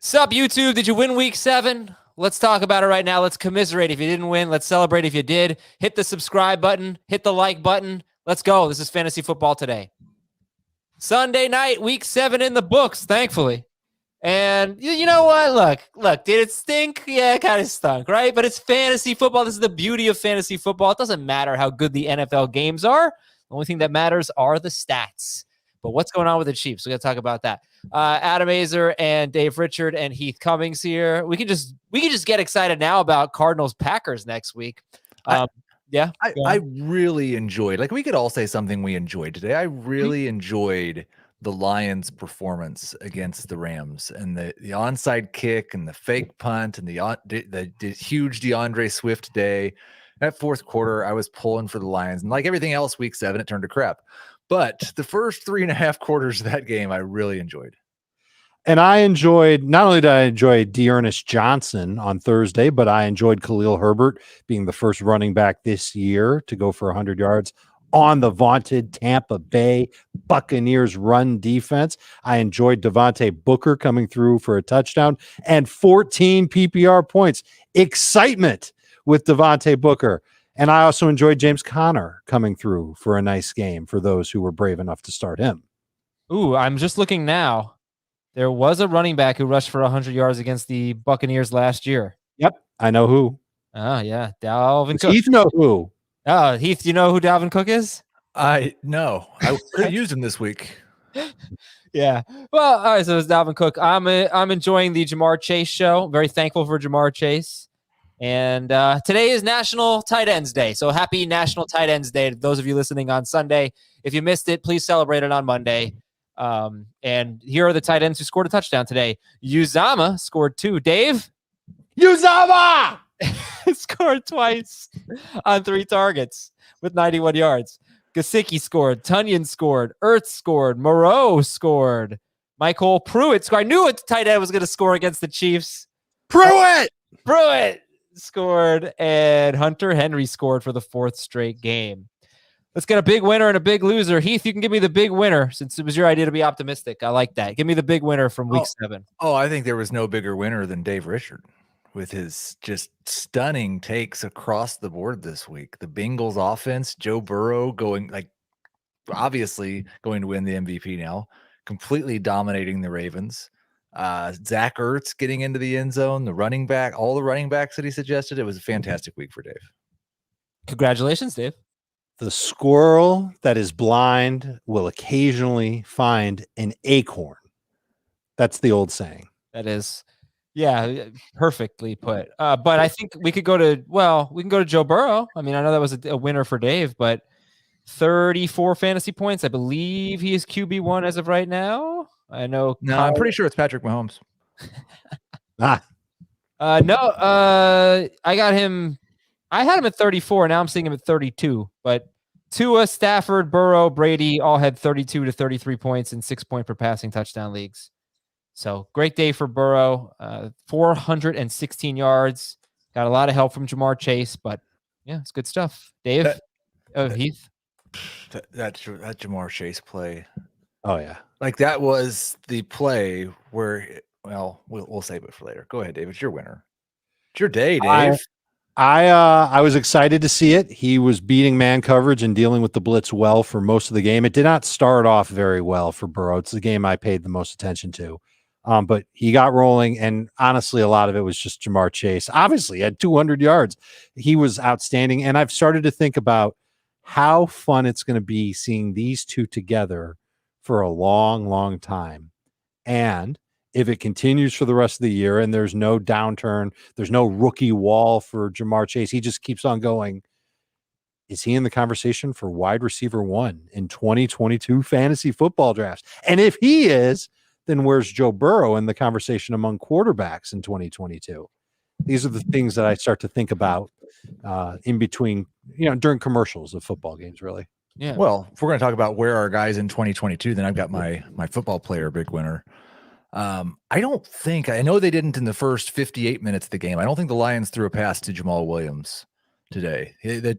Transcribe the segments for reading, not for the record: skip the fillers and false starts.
Sup, YouTube? Did you win week 7? Let's talk about it right now. Let's commiserate if you didn't win. Let's celebrate if you did. Hit the subscribe button. Hit the like button. Let's go. This is Fantasy Football Today. Sunday night, week 7 in the books, thankfully. And you know what? Look, did it stink? Yeah, it kind of stunk, right? But it's fantasy football. This is the beauty of fantasy football. It doesn't matter how good the NFL games are. The only thing that matters are the stats. But what's going on with the Chiefs? We got to talk about that. Adam Azer and Dave Richard and Heath Cummings here. We can just get excited now about Cardinals Packers next week. I really enjoyed, like we could all say something we enjoyed today. I really enjoyed the Lions' performance against the Rams and the onside kick and the fake punt and the huge D'Andre Swift day. That fourth quarter, I was pulling for the Lions, and like everything else, week 7, it turned to crap. But the first 3.5 quarters of that game, I really enjoyed. And I enjoyed, not only did I enjoy D'Ernest Johnson on Thursday, but I enjoyed Khalil Herbert being the first running back this year to go for 100 yards on the vaunted Tampa Bay Buccaneers run defense. I enjoyed Devontae Booker coming through for a touchdown and 14 PPR points. Excitement with Devontae Booker. And I also enjoyed James Conner coming through for a nice game for those who were brave enough to start him. Ooh, I'm just looking now. There was a running back who rushed for 100 yards against the Buccaneers last year. Yep, I know who. Oh, yeah, Dalvin Cook. Heath know who. Oh, Heath, do you know who Dalvin Cook is? No. I could have used him this week. Yeah. Well, all right, so it's Dalvin Cook. I'm enjoying the Jamar Chase show. Very thankful for Jamar Chase. And today is National Tight Ends Day. So happy National Tight Ends Day to those of you listening on Sunday. If you missed it, please celebrate it on Monday. And here are the tight ends who scored a touchdown today. Uzama scored 2. Dave? Uzama! Scored twice on 3 targets with 91 yards. Gesicki scored. Tunyon scored. Ertz scored. Moreau scored. Michael Pruitt scored. I knew a tight end was going to score against the Chiefs. Pruitt scored, and Hunter Henry scored for the 4th straight game. Let's get a big winner and a big loser. Heath, you can give me the big winner since it was your idea to be optimistic. I like that. Give me the big winner from week 7. Oh, I think there was no bigger winner than Dave Richard with his just stunning takes across the board this week. The Bengals offense, Joe Burrow obviously going to win the MVP now, completely dominating the Ravens. Zach Ertz getting into the end zone, all the running backs that he suggested. It was a fantastic week for Dave. Congratulations, Dave. The squirrel that is blind will occasionally find an acorn. That's the old saying. That is, yeah, perfectly put. But I think we can go to Joe Burrow. I mean, I know that was a winner for Dave, but 34 fantasy points. I believe he is QB1 as of right now. I know. No, I'm pretty sure it's Patrick Mahomes. No, I got him. I had him at 34. Now I'm seeing him at 32. But Tua, Stafford, Burrow, Brady all had 32 to 33 points in 6-point per passing touchdown leagues. So great day for Burrow. 416 yards. Got a lot of help from Jamar Chase, but yeah, it's good stuff. Dave, Heath. That Jamar Chase play. Oh yeah, like that was the play where. Well, we'll save it for later. Go ahead, Dave. It's your winner. It's your day, Dave. I was excited to see it. He was beating man coverage and dealing with the blitz well for most of the game. It did not start off very well for Burrow. It's the game I paid the most attention to. But he got rolling, and honestly, a lot of it was just Jamar Chase. Obviously, at 200 yards, he was outstanding. And I've started to think about how fun it's going to be seeing these two together for a long, long time. And if it continues for the rest of the year and there's no downturn, there's no rookie wall for Jamar Chase, he just keeps on going. Is he in the conversation for wide receiver 1 in 2022 fantasy football drafts? And if he is, then where's Joe Burrow in the conversation among quarterbacks in 2022? These are the things that I start to think about in between, during commercials of football games, really. Yeah. Well, if we're going to talk about where are guys in 2022, then I've got my football player big winner. I know they didn't in the first 58 minutes of the game. I don't think the Lions threw a pass to Jamal Williams today. The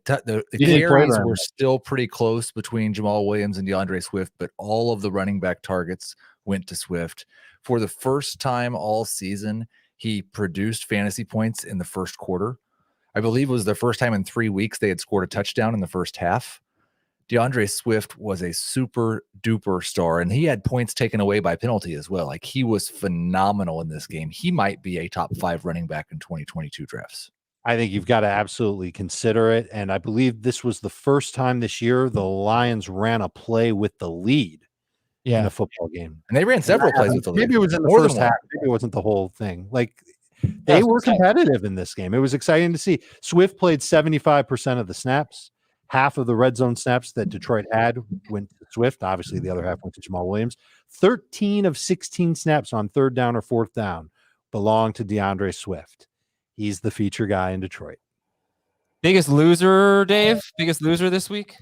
carries were still pretty close between Jamal Williams and D'Andre Swift, but all of the running back targets went to Swift. For the first time all season, he produced fantasy points in the first quarter. I believe it was the first time in 3 weeks they had scored a touchdown in the first half. D'Andre Swift was a super duper star, and he had points taken away by penalty as well. Like, he was phenomenal in this game. He might be a top 5 running back in 2022 drafts. I think you've got to absolutely consider it. And I believe this was the first time this year the Lions ran a play with the lead in a football game. And they ran several plays with the lead. Maybe it was in the first half. Maybe it wasn't the whole thing. Like, they were competitive in this game. It was exciting to see. Swift played 75% of the snaps. Half of the red zone snaps that Detroit had went to Swift. Obviously, the other half went to Jamal Williams. 13 of 16 snaps on third down or fourth down belong to D'Andre Swift. He's the feature guy in Detroit. Biggest loser, Dave? Biggest loser this week?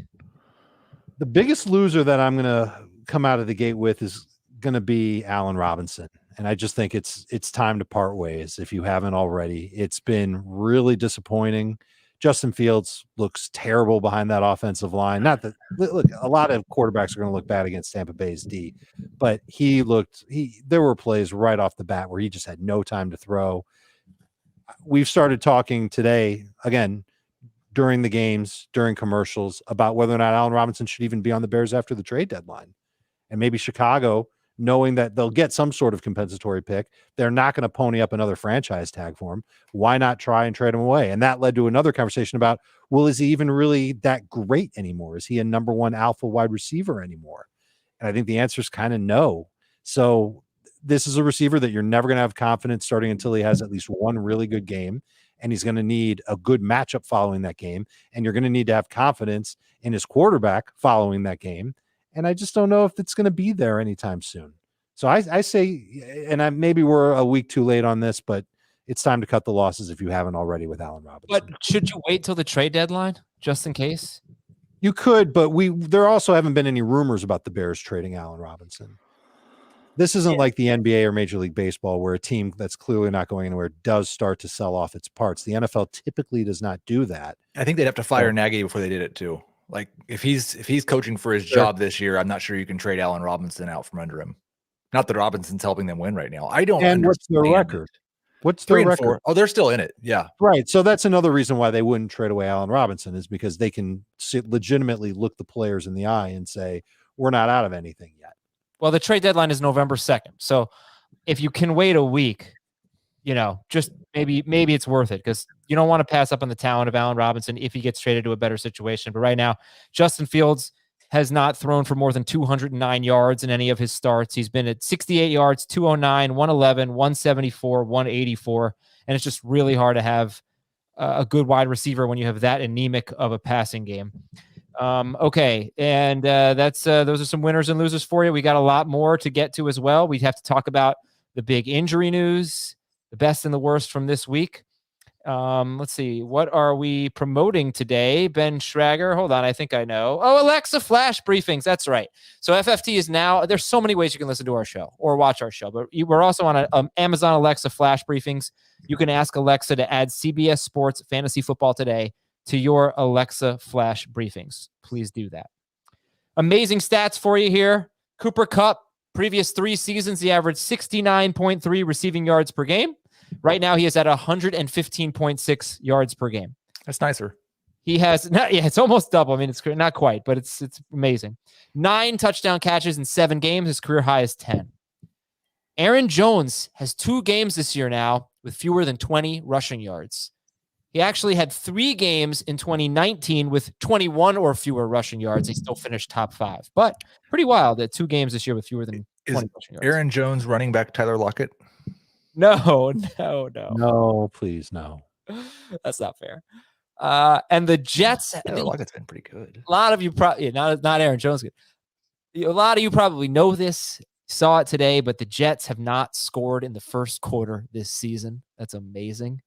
The biggest loser that I'm going to come out of the gate with is going to be Allen Robinson. And I just think it's time to part ways if you haven't already. It's been really disappointing. Justin Fields looks terrible behind that offensive line. Not that, look, a lot of quarterbacks are going to look bad against Tampa Bay's D, but there were plays right off the bat where he just had no time to throw. We've started talking today, again, during the games, during commercials, about whether or not Allen Robinson should even be on the Bears after the trade deadline. And maybe Chicago, knowing that they'll get some sort of compensatory pick, they're not going to pony up another franchise tag for him. Why not try and trade him away? And that led to another conversation about, well, is he even really that great anymore? Is he a number one alpha wide receiver anymore? And I think the answer is kind of no. So this is a receiver that you're never going to have confidence starting until he has at least one really good game. And he's going to need a good matchup following that game. And you're going to need to have confidence in his quarterback following that game. And I just don't know if it's going to be there anytime soon. So I say, and maybe we're a week too late on this, but it's time to cut the losses if you haven't already with Allen Robinson. But should you wait till the trade deadline just in case? You could, but there also haven't been any rumors about the Bears trading Allen Robinson. This isn't like the NBA or Major League Baseball where a team that's clearly not going anywhere does start to sell off its parts. The NFL typically does not do that. I think they'd have to fire Nagy before they did it too. Like, if he's coaching for his job this year, I'm not sure you can trade Allen Robinson out from under him. Not that Robinson's helping them win right now. I don't. And what's their record? What's their record? Oh, they're still in it. Yeah. Right. So that's another reason why they wouldn't trade away Allen Robinson, is because they can legitimately look the players in the eye and say, we're not out of anything yet. Well, the trade deadline is November 2nd. So if you can wait a week, just maybe it's worth it, because you don't want to pass up on the talent of Allen Robinson if he gets traded to a better situation. But right now, Justin Fields has not thrown for more than 209 yards in any of his starts. He's been at 68 yards, 209, 111, 174, 184. And it's just really hard to have a good wide receiver when you have that anemic of a passing game. Okay. And those are some winners and losers for you. We got a lot more to get to as well. We have to talk about the big injury news, the best and the worst from this week. Let's see. What are we promoting today? Ben Schrager. Hold on. I think I know. Oh, Alexa Flash Briefings. That's right. So FFT is now, there's so many ways you can listen to our show or watch our show, but we're also on Amazon Alexa Flash Briefings. You can ask Alexa to add CBS Sports Fantasy Football Today to your Alexa Flash Briefings. Please do that. Amazing stats for you here. Cooper Kupp, previous 3 seasons, he averaged 69.3 receiving yards per game. Right now, he is at 115.6 yards per game. That's nicer. He has, it's almost double. I mean, it's not quite, but it's amazing. 9 touchdown catches in 7 games. His career high is 10. Aaron Jones has 2 games this year now with fewer than 20 rushing yards. He actually had 3 games in 2019 with 21 or fewer rushing yards. He still finished top 5, but pretty wild that 2 games this year with fewer than 20 rushing yards. Aaron Jones running back Tyler Lockett? No. No, please, no. That's not fair. And the Jets. Tyler Lockett's been pretty good. A lot of you probably, not Aaron Jones. A lot of you probably know this, saw it today, but the Jets have not scored in the first quarter this season. That's amazing.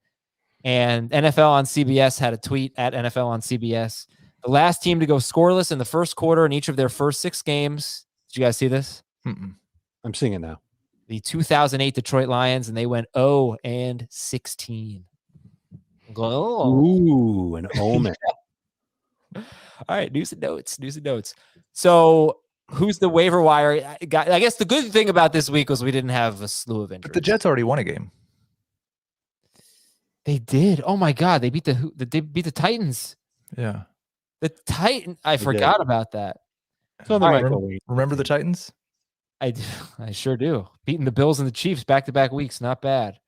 And NFL on CBS had a tweet at NFL on CBS. The last team to go scoreless in the first quarter in each of their first 6 games. Did you guys see this? I'm seeing it now. The 2008 Detroit Lions, and they went 0-16. Ooh, an omen. All right, news and notes. So who's the waiver wire guy? I guess the good thing about this week was we didn't have a slew of But injuries. the Jets already won a game. They did. Oh my God, they beat the Titans. Yeah. The Titan. I They forgot about that. So they might go Remember the Titans? I sure do. Beating the Bills and the Chiefs back-to-back weeks, not bad.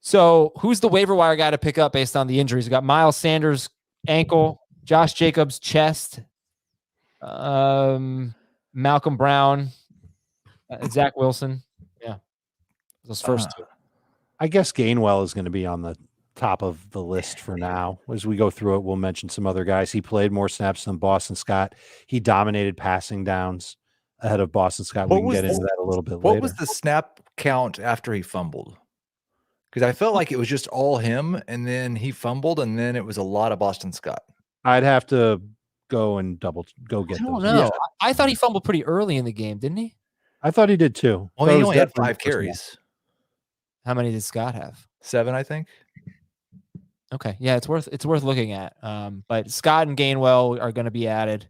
So who's the waiver wire guy to pick up based on the injuries? We got Miles Sanders ankle, Josh Jacobs chest, Malcolm Brown, Zach Wilson. Yeah, those first two. I guess Gainwell is going to be on the top of the list for now. As we go through it, we'll mention some other guys. He played more snaps than Boston Scott. He dominated passing downs ahead of Boston Scott. We can get into that a little bit later. What was the snap count after he fumbled? Because I felt like it was just all him, and then he fumbled, and then it was a lot of Boston Scott. I'd have to go and go get I don't those. know. Yeah. I thought he fumbled pretty early in the game, didn't he? I thought he did too. Well, That he was only had definitely 5 the first one. carries. How many did Scott have? 7, I think. Okay, yeah, it's worth looking at. But Scott and Gainwell are going to be added.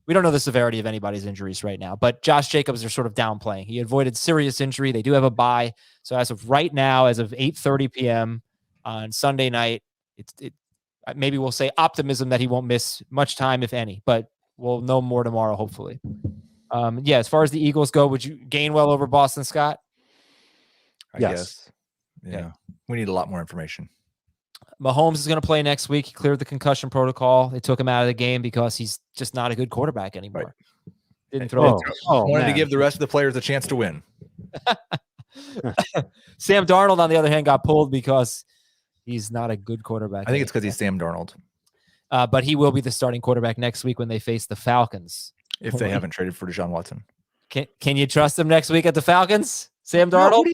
We don't know the severity of anybody's injuries right now, but Josh Jacobs are sort of downplaying. He avoided serious injury. They do have a bye, so as of right now, as of 8:30 p.m. on Sunday night, maybe we'll say optimism that he won't miss much time, if any. But we'll know more tomorrow, hopefully. Yeah, as far as the Eagles go, would you Gainwell over Boston Scott? I Yes. guess. Yeah. We need a lot more information. Mahomes is going to play next week. He cleared the concussion protocol. They took him out of the game because he's just not a good quarterback anymore. Didn't throw. Wanted to give the rest of the players a chance to win. Sam Darnold, on the other hand, got pulled because he's not a good quarterback. I think it's because he's Sam Darnold. But he will be the starting quarterback next week when they face the Falcons. If they haven't traded for Deshaun Watson. Can you trust him next week at the Falcons, Sam Darnold?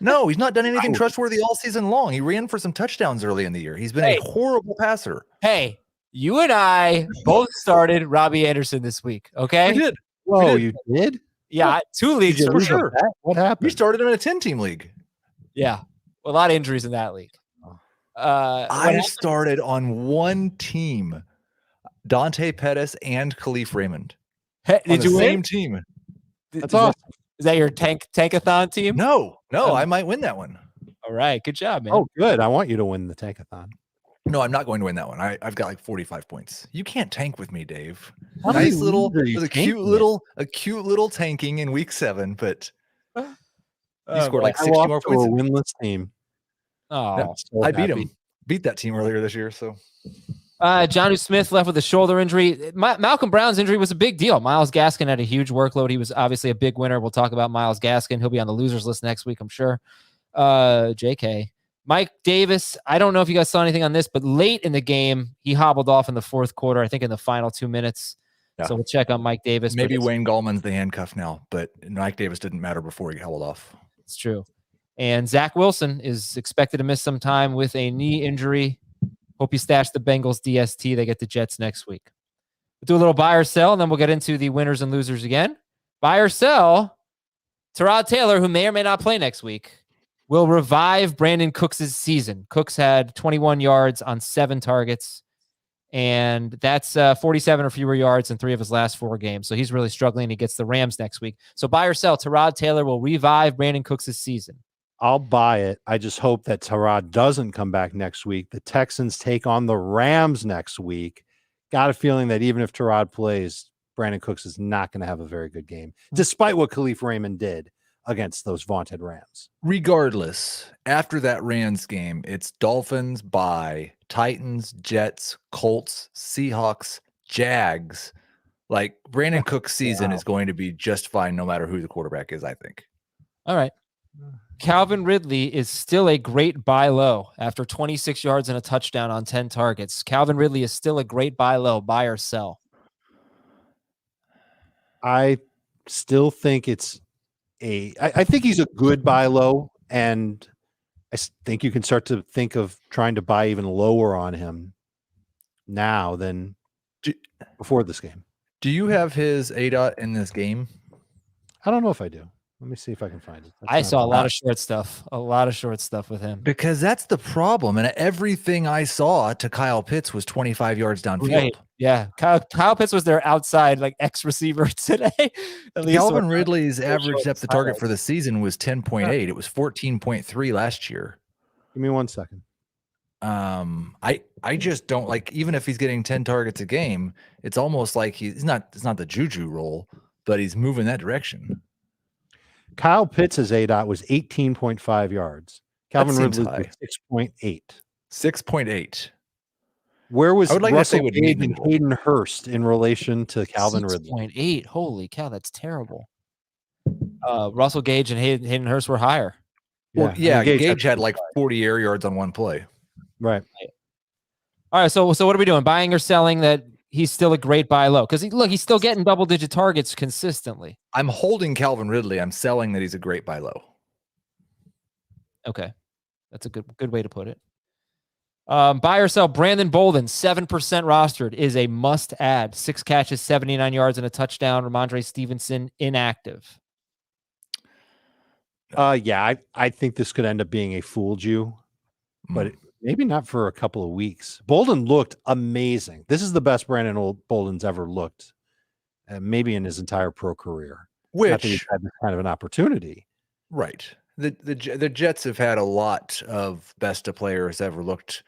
No, he's not done anything trustworthy all season long. He ran for some touchdowns early in the year. He's been a horrible passer. Hey, you and I both started Robbie Anderson this week, okay? We did. Whoa, you did? Yeah, 2 leagues for sure. What happened? You started him in a 10-team league. Yeah, a lot of injuries in that league. I started on one team, Dante Pettis and Khalif Raymond. Hey, did you win? Same team? That's awesome. Is that your tankathon team? No, I might win that one. All right, good job, man. Oh, good. I want you to win the tankathon. No, I'm not going to win that one. I've got like 45 points. You can't tank with me, Dave. How many Nice little, leagues are you a cute tanking little tanking in week 7, but you scored like I 60 lost more to points. a winless team. Oh, So I beat happy. him. Beat that team earlier this year. So Jonnu Smith left with a shoulder injury. Malcolm Brown's injury was a big deal. Myles Gaskin had a huge workload. He was obviously a big winner. We'll talk about Myles Gaskin. He'll be on the losers list next week, I'm sure. JK. Mike Davis, I don't know if you guys saw anything on this, but late in the game, he hobbled off in the fourth quarter, I think in the final 2 minutes. Yeah. So we'll check on Mike Davis. maybe Wayne Gallman's the handcuff now, but Mike Davis didn't matter before he held off. It's true. And Zach Wilson is expected to miss some time with a knee injury. Hope you stash the Bengals DST. They get the Jets next week. We'll do a little buy or sell, and then we'll get into the winners and losers again. Buy or sell, Tyrod Taylor, who may or may not play next week, will revive Brandin Cooks' season. Cooks had 21 yards on 7 targets, and that's 47 or fewer yards in 3 of his last 4 games. So he's really struggling. He gets the Rams next week. So buy or sell, Tyrod Taylor will revive Brandin Cooks' season. I'll buy it. I just hope that Tyrod doesn't come back next week. The Texans take on the Rams next week. Got a feeling that even if Tyrod plays, Brandin Cooks is not going to have a very good game, despite what Khalif Raymond did against those vaunted Rams. Regardless, after that Rams game, it's Dolphins by Titans, Jets, Colts, Seahawks, Jags. Like Brandin Cooks' season is going to be just fine no matter who the quarterback is, I think. All right. Calvin Ridley is still a great buy low after 26 yards and a touchdown on 10 targets. Calvin Ridley is still a great buy low, buy or sell. I still think I think he's a good buy low, and I think you can start to think of trying to buy even lower on him now than before this game. Do you have his ADOT in this game? I don't know if I do. Let me see if I can find it. I saw a lot of short stuff with him. Because that's the problem. And everything I saw to Kyle Pitts was 25 yards downfield. Right. Yeah. Kyle Pitts was their outside, like, X receiver today. At least Calvin Ridley's average depth of target for the season was 10.8. It was 14.3 last year. Give me 1 second. I just don't like, even if he's getting 10 targets a game, it's almost like it's not the Juju role, but he's moving that direction. Kyle Pitts' ADOT was 18.5 yards. Calvin Ridley was 6.8. 6.8. Where was Russell with Gage and Hayden Hurst in relation to Calvin 6. Ridley? 6.8. Holy cow, that's terrible. Russell Gage and Hayden Hurst were higher. Well, yeah, Gage had like 40 air yards on one play. Right. All right, so what are we doing? Buying or selling that he's still a great buy low? Because he's still getting double-digit targets consistently. I'm holding Calvin Ridley. I'm selling that he's a great buy low. Okay. That's a good way to put it. Buy or sell Brandon Bolden, 7% rostered, is a must-add. 6 catches, 79 yards, and a touchdown. Rhamondre Stevenson, inactive. Yeah, I think this could end up being a fooled you, but maybe not for a couple of weeks. Bolden looked amazing. This is the best Brandon Bolden's ever looked, maybe in his entire pro career. Which not that he's had this kind of an opportunity. Right. The Jets have had a lot of best of players ever looked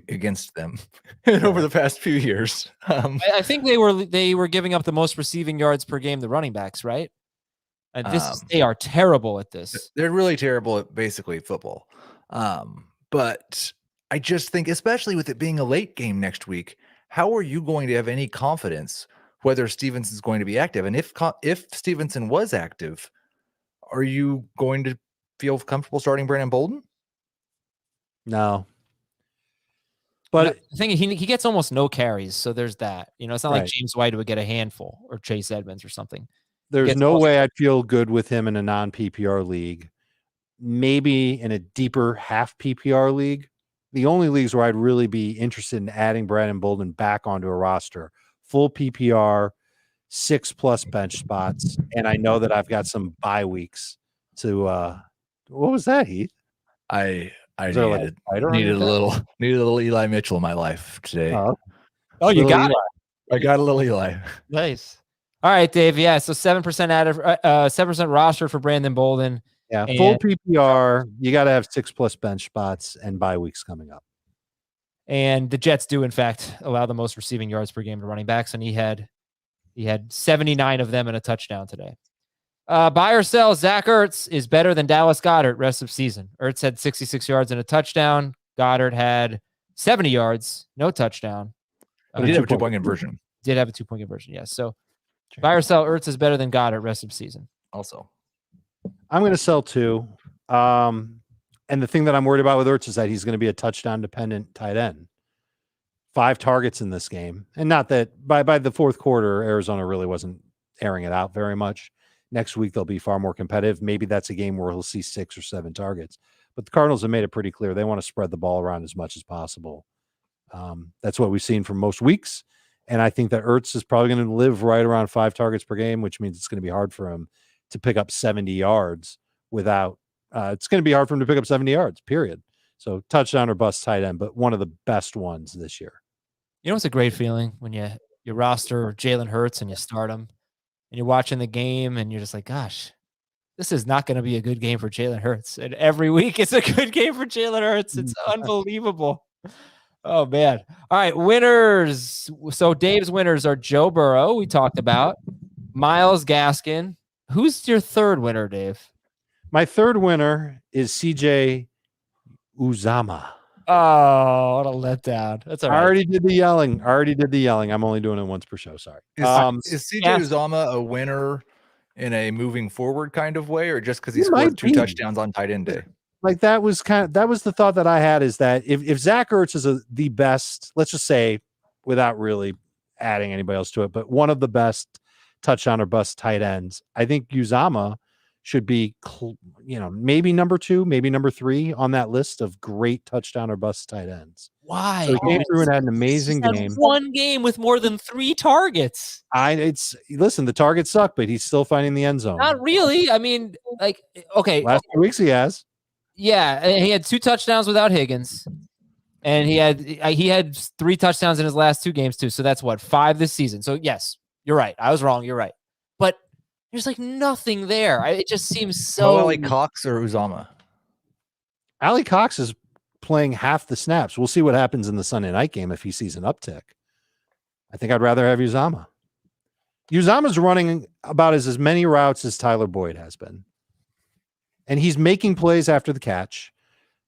against them over the past few years. I think they were giving up the most receiving yards per game, the running backs, right? And they are terrible at this. They're really terrible at basically football. But I just think, especially with it being a late game next week, how are you going to have any confidence whether Stevenson's going to be active? And if Stevenson was active, are you going to feel comfortable starting Brandon Bolden? No. But the thing is, he gets almost no carries, so there's that. It's not like James White would get a handful, or Chase Edmonds or something. There's no way I'd feel good with him in a non-PPR league. Maybe in a deeper half PPR league. The only leagues where I'd really be interested in adding Brandon Bolden back onto a roster, full PPR, 6+ bench spots, and I know that I've got some bye weeks to. What was that, Heath? I needed a little Eli Mitchell in my life today. Oh, you got it. I got a little Eli. Nice. All right, Dave. Yeah, so 7% added, 7% roster for Brandon Bolden. Yeah, full PPR. You got to have 6+ bench spots and bye weeks coming up. And the Jets do, in fact, allow the most receiving yards per game to running backs, and he had 79 of them and a touchdown today. Buy or sell, Zach Ertz is better than Dallas Goedert rest of season. Ertz had 66 yards and a touchdown. Goddard had 70 yards, no touchdown. He did have a 2-point conversion. Did have a 2-point conversion, yes. So buy or sell, Ertz is better than Goddard rest of season. Also, I'm going to sell too. And the thing that I'm worried about with Ertz is that he's going to be a touchdown-dependent tight end. 5 targets in this game. And not that by the fourth quarter, Arizona really wasn't airing it out very much. Next week, they'll be far more competitive. Maybe that's a game where he'll see 6 or 7 targets. But the Cardinals have made it pretty clear they want to spread the ball around as much as possible. That's what we've seen for most weeks. And I think that Ertz is probably going to live right around 5 targets per game, which means it's going to be hard for him to pick up 70 yards without it's going to be hard for him to pick up 70 yards, period. So touchdown or bust tight end, but one of the best ones this year. It's a great feeling when you roster Jalen Hurts and you start him and you're watching the game and you're just like, gosh, this is not going to be a good game for Jalen Hurts. And every week it's a good game for Jalen Hurts. It's unbelievable. Oh, man. All right, winners. So Dave's winners are Joe Burrow, we talked about, Myles Gaskin. Who's your third winner, Dave? My third winner is CJ Uzomah. Oh, what a letdown. That's all right. I already did the yelling. I'm only doing it once per show. Sorry. Is CJ Uzomah a winner in a moving forward kind of way, or just because he scored 2 touchdowns on tight end day? Like that was the thought that I had, is that if Zach Ertz is the best, let's just say, without really adding anybody else to it, but one of the best touchdown or bust tight ends, I think Uzomah should be, maybe number 2, maybe number 3 on that list of great touchdown or bust tight ends. Why? So he came through and had an amazing He's had game. one game with more than 3 targets. Listen, the targets suck, but he's still finding the end zone. Not really. I mean, like, okay. Last 2 weeks he has. Yeah, and he had 2 touchdowns without Higgins. And he had 3 touchdowns in his last 2 games too. So that's what, 5 this season. So yes, you're right. I was wrong. You're right. But there's like nothing there. It just seems so. Like Cox or Uzama. Ali Cox is playing half the snaps. We'll see what happens in the Sunday night game if he sees an uptick. I think I'd rather have Uzama. Uzama's running about as many routes as Tyler Boyd has been. And he's making plays after the catch.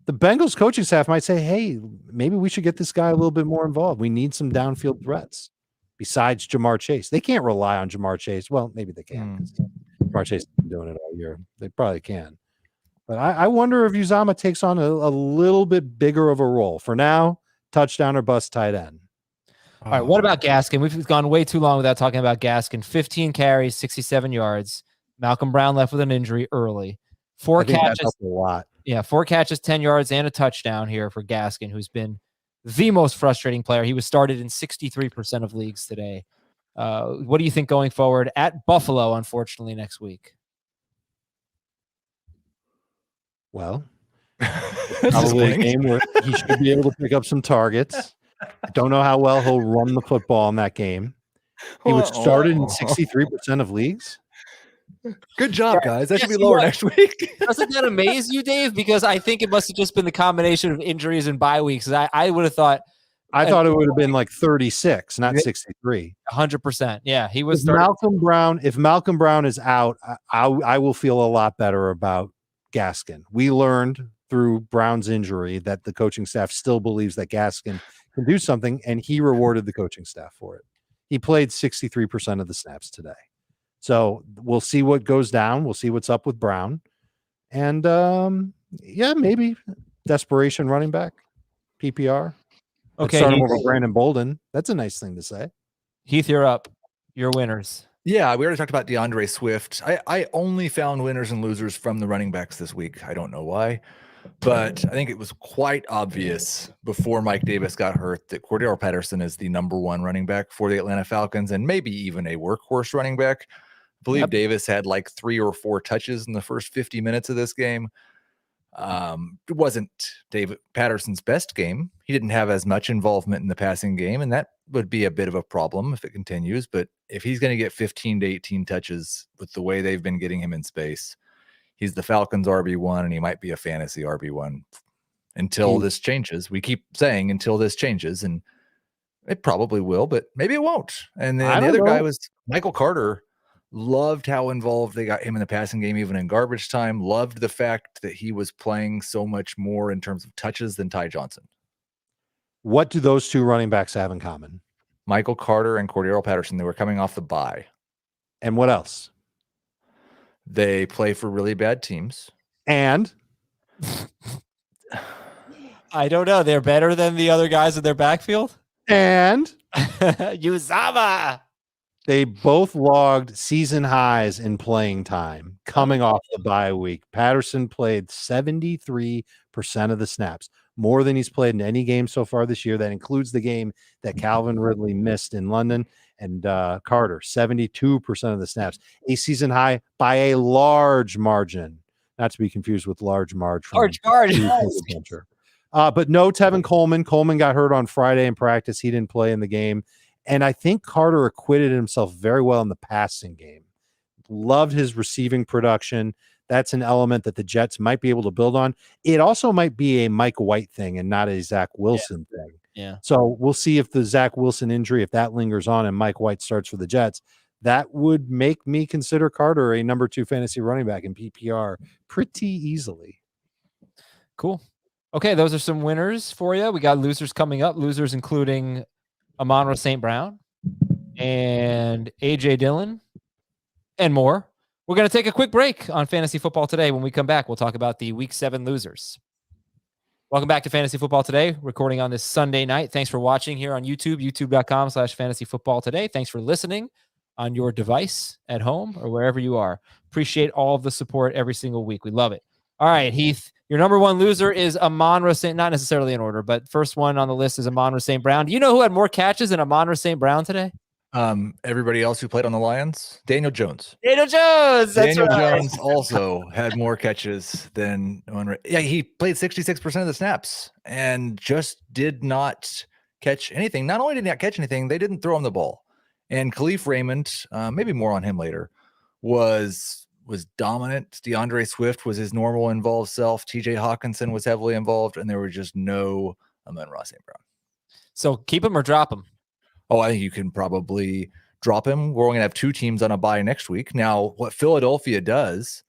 The Bengals coaching staff might say, hey, maybe we should get this guy a little bit more involved. We need some downfield threats besides Jamar Chase. They can't rely on Jamar Chase. Well, maybe they can. Jamar Chase has been doing it all year. They probably can. But I wonder if Uzama takes on a little bit bigger of a role. For now, touchdown or bust tight end. All right, what about Gaskin? We've gone way too long without talking about Gaskin. 15 carries, 67 yards. Malcolm Brown left with an injury early. 4 catches. A lot. Yeah, 4 catches, 10 yards, and a touchdown here for Gaskin, who's been the most frustrating player. He was started in 63% of leagues today. What do you think going forward at Buffalo, unfortunately, next week? Well, probably a game where he should be able to pick up some targets. I don't know how well he'll run the football in that game. He was started in 63% of leagues. Good job, guys. That should be lower next week. Doesn't that amaze you, Dave? Because I think it must have just been the combination of injuries and bye weeks. I would have thought. I thought it would have been like 36, not 63. 100%. Yeah, he was. If Malcolm Brown is out, I will feel a lot better about Gaskin. We learned through Brown's injury that the coaching staff still believes that Gaskin can do something, and he rewarded the coaching staff for it. He played 63% of the snaps today. So we'll see what goes down. We'll see what's up with Brown. And maybe desperation running back, PPR. Okay. Start him over Brandon Bolden. That's a nice thing to say. Heath, you're up. Your winners. Yeah, we already talked about D'Andre Swift. I only found winners and losers from the running backs this week. I don't know why, but I think it was quite obvious before Mike Davis got hurt that Cordarrelle Patterson is the #1 running back for the Atlanta Falcons and maybe even a workhorse running back. I believe Davis had like 3 or 4 touches in the first 50 minutes of this game. It wasn't David Patterson's best game. He didn't have as much involvement in the passing game, and that would be a bit of a problem if it continues. But if he's going to get 15 to 18 touches with the way they've been getting him in space, he's the Falcons RB1, and he might be a fantasy RB1 until this changes. We keep saying until this changes, and it probably will, but maybe it won't. And then the other guy was Michael Carter. Loved how involved they got him in the passing game, even in garbage time. Loved the fact that he was playing so much more in terms of touches than Ty Johnson. What do those 2 running backs have in common? Michael Carter and Cordarrelle Patterson. They were coming off the bye. And what else? They play for really bad teams. And I don't know. They're better than the other guys in their backfield. And Uzama. They both logged season highs in playing time coming off the bye week. Patterson played 73% of the snaps, more than he's played in any game so far this year. That includes the game that Calvin Ridley missed in London. And Carter, 72% of the snaps, a season high by a large margin, not to be confused with large margin. Large margin. But no Tevin Coleman. Coleman got hurt on Friday in practice. He didn't play in the game. And I think Carter acquitted himself very well in the passing game. Loved his receiving production. That's an element that the Jets might be able to build on. It also might be a Mike White thing and not a Zach Wilson thing. Yeah. So we'll see if the Zach Wilson injury, if that lingers on and Mike White starts for the Jets, that would make me consider Carter a #2 fantasy running back in PPR pretty easily. Cool. Okay, those are some winners for you. We got losers coming up. Losers including Amon-Ra St. Brown and A.J. Dillon and more. We're going to take a quick break on Fantasy Football Today. When we come back, we'll talk about the Week 7 losers. Welcome back to Fantasy Football Today, recording on this Sunday night. Thanks for watching here on YouTube, youtube.com/fantasyfootballtoday. Thanks for listening on your device at home or wherever you are. Appreciate all of the support every single week. We love it. All right, Heath. Your number one loser is Amon-Ra St. Not necessarily in order, but first one on the list is Amon-Ra St. Brown. Do you know who had more catches than Amon-Ra St. Brown today? Everybody else who played on the Lions, Daniel Jones. Daniel Jones. That's Daniel right. Jones also had more catches than yeah, he played 66% of the snaps and just did not catch anything. Not only did he not catch anything, they didn't throw him the ball. And Khalif Raymond, maybe more on him later, was dominant. D'Andre Swift was his normal involved self. TJ Hawkinson was heavily involved, and there was just no Amon-Ra St. Brown. So keep him or drop him. Oh, I think you can probably drop him. We're only going to have 2 teams on a bye next week. Now, what Philadelphia does,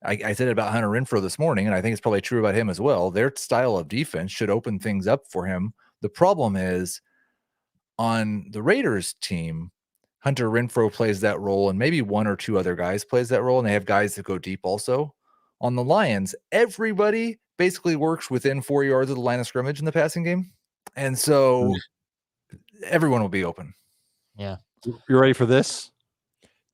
I said it about Hunter Renfrow this morning, and I think it's probably true about him as well. Their style of defense should open things up for him. The problem is on the Raiders team, Hunter Renfrow plays that role, and maybe 1 or 2 other guys plays that role, and they have guys that go deep also. On the Lions, everybody basically works within 4 yards of the line of scrimmage in the passing game. And so everyone will be open. Yeah. You ready for this?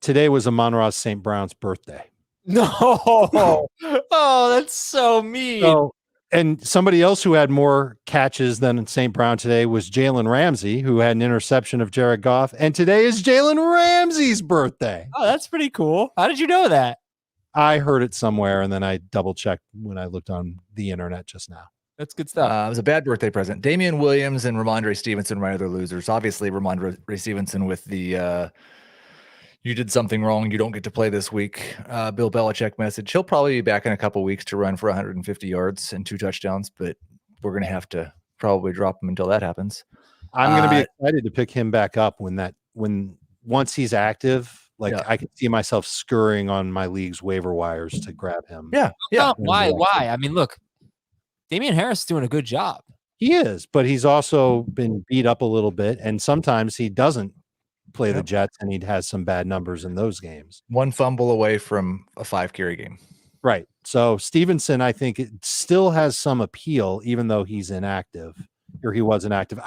Today was Amon-Ra St. Brown's birthday. No. Oh, that's so mean. So, and somebody else who had more catches than St. Brown today was Jalen Ramsey, who had an interception of Jared Goff. And today is Jalen Ramsey's birthday. Oh, that's pretty cool. How did you know that? I heard it somewhere, and then I double-checked when I looked on the internet just now. That's good stuff. It was a bad birthday present. Damian Williams and Rhamondre Stevenson were my other losers. Obviously, Rhamondre Stevenson with the you did something wrong, you don't get to play this week. Bill Belichick message. He'll probably be back in a couple weeks to run for 150 yards and 2 touchdowns, but we're going to have to probably drop him until that happens. I'm going to be excited to pick him back up when once he's active. Like, yeah. I can see myself scurrying on my league's waiver wires to grab him. Yeah. Why? I mean, look, Damian Harris is doing a good job. He is, but he's also been beat up a little bit, and sometimes he doesn't play the Jets, and he has some bad numbers in those games. 1 fumble away from a 5-carry game. Right. So Stevenson, I think, it still has some appeal, even though he's inactive, or he was inactive.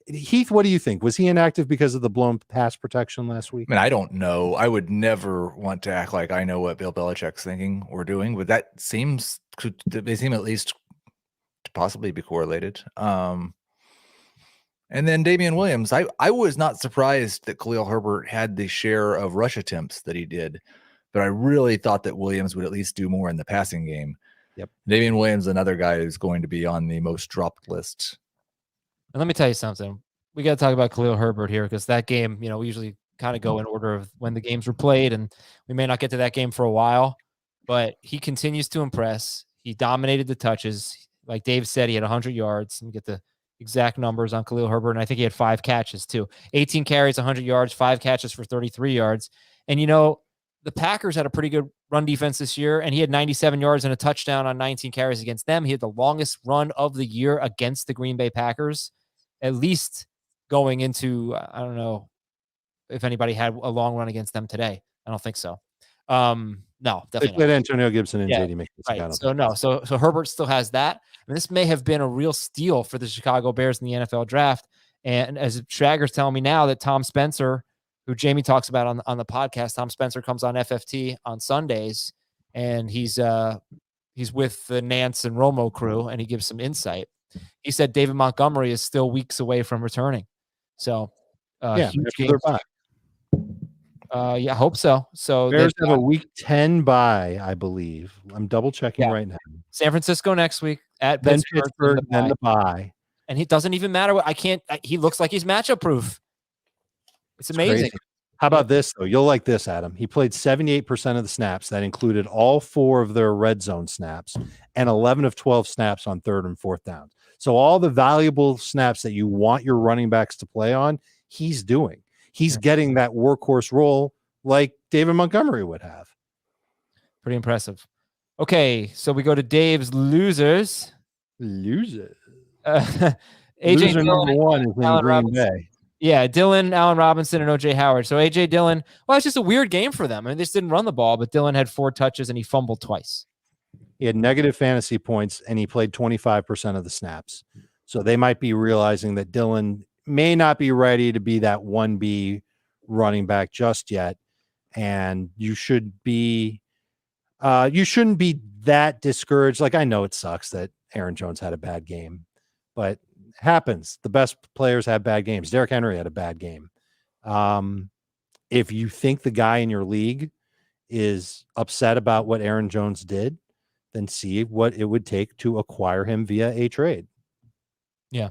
Heath, what do you think? Was he inactive because of the blown pass protection last week? I mean, I don't know. I would never want to act like I know what Bill Belichick's thinking or doing, but they seem at least to possibly be correlated. And then Damian Williams, I was not surprised that Khalil Herbert had the share of rush attempts that he did, but I really thought that Williams would at least do more in the passing game. Yep. Damian Williams, another guy who's going to be on the most dropped list. And let me tell you something. We got to talk about Khalil Herbert here, because that game, we usually kind of go in order of when the games were played, and we may not get to that game for a while, but he continues to impress. He dominated the touches. Like Dave said, he had 100 yards, and get the exact numbers on Khalil Herbert, and I think he had 5 catches too. 18 carries, 100 yards, 5 catches for 33 yards. And the Packers had a pretty good run defense this year, and he had 97 yards and a touchdown on 19 carries against them. He had the longest run of the year against the Green Bay Packers, at least going into, I don't know if anybody had a long run against them today. I don't think so. No, definitely not. Antonio Gibson and JD McKissic. Right. So no, so Herbert still has that. And this may have been a real steal for the Chicago Bears in the NFL draft. And as Schrager's telling me now that Tom Spencer, who Jamie talks about on the podcast, Tom Spencer comes on FFT on Sundays, and he's with the Nance and Romo crew, and he gives some insight. He said David Montgomery is still weeks away from returning. So huge game. I hope so. So Bears have a week 10 bye, I believe. I'm double checking right now. San Francisco next week at then Pittsburgh, then the bye. And it doesn't even matter what he looks like he's matchup proof. It's amazing. Crazy. How about this though? You'll like this, Adam. He played 78% of the snaps. That included all 4 of their red zone snaps and 11 of 12 snaps on 3rd and 4th downs. So all the valuable snaps that you want your running backs to play on, he's doing. He's getting that workhorse role like David Montgomery would have. Pretty impressive. Okay, so we go to Dave's losers. AJ Loser number 1 is in Green Bay. Yeah, Dillon, Allen Robinson, and O.J. Howard. So A.J. Dillon, it's just a weird game for them. I mean, they just didn't run the ball, but Dillon had 4 touches, and he fumbled twice. He had negative fantasy points, and he played 25% of the snaps. So they might be realizing that Dillon may not be ready to be that 1B running back just yet, and you should be You shouldn't be that discouraged. Like, I know it sucks that Aaron Jones had a bad game, but it happens. The best players have bad games. Derrick Henry had a bad game. If you think the guy in your league is upset about what Aaron Jones did, then see what it would take to acquire him via a trade. Yeah.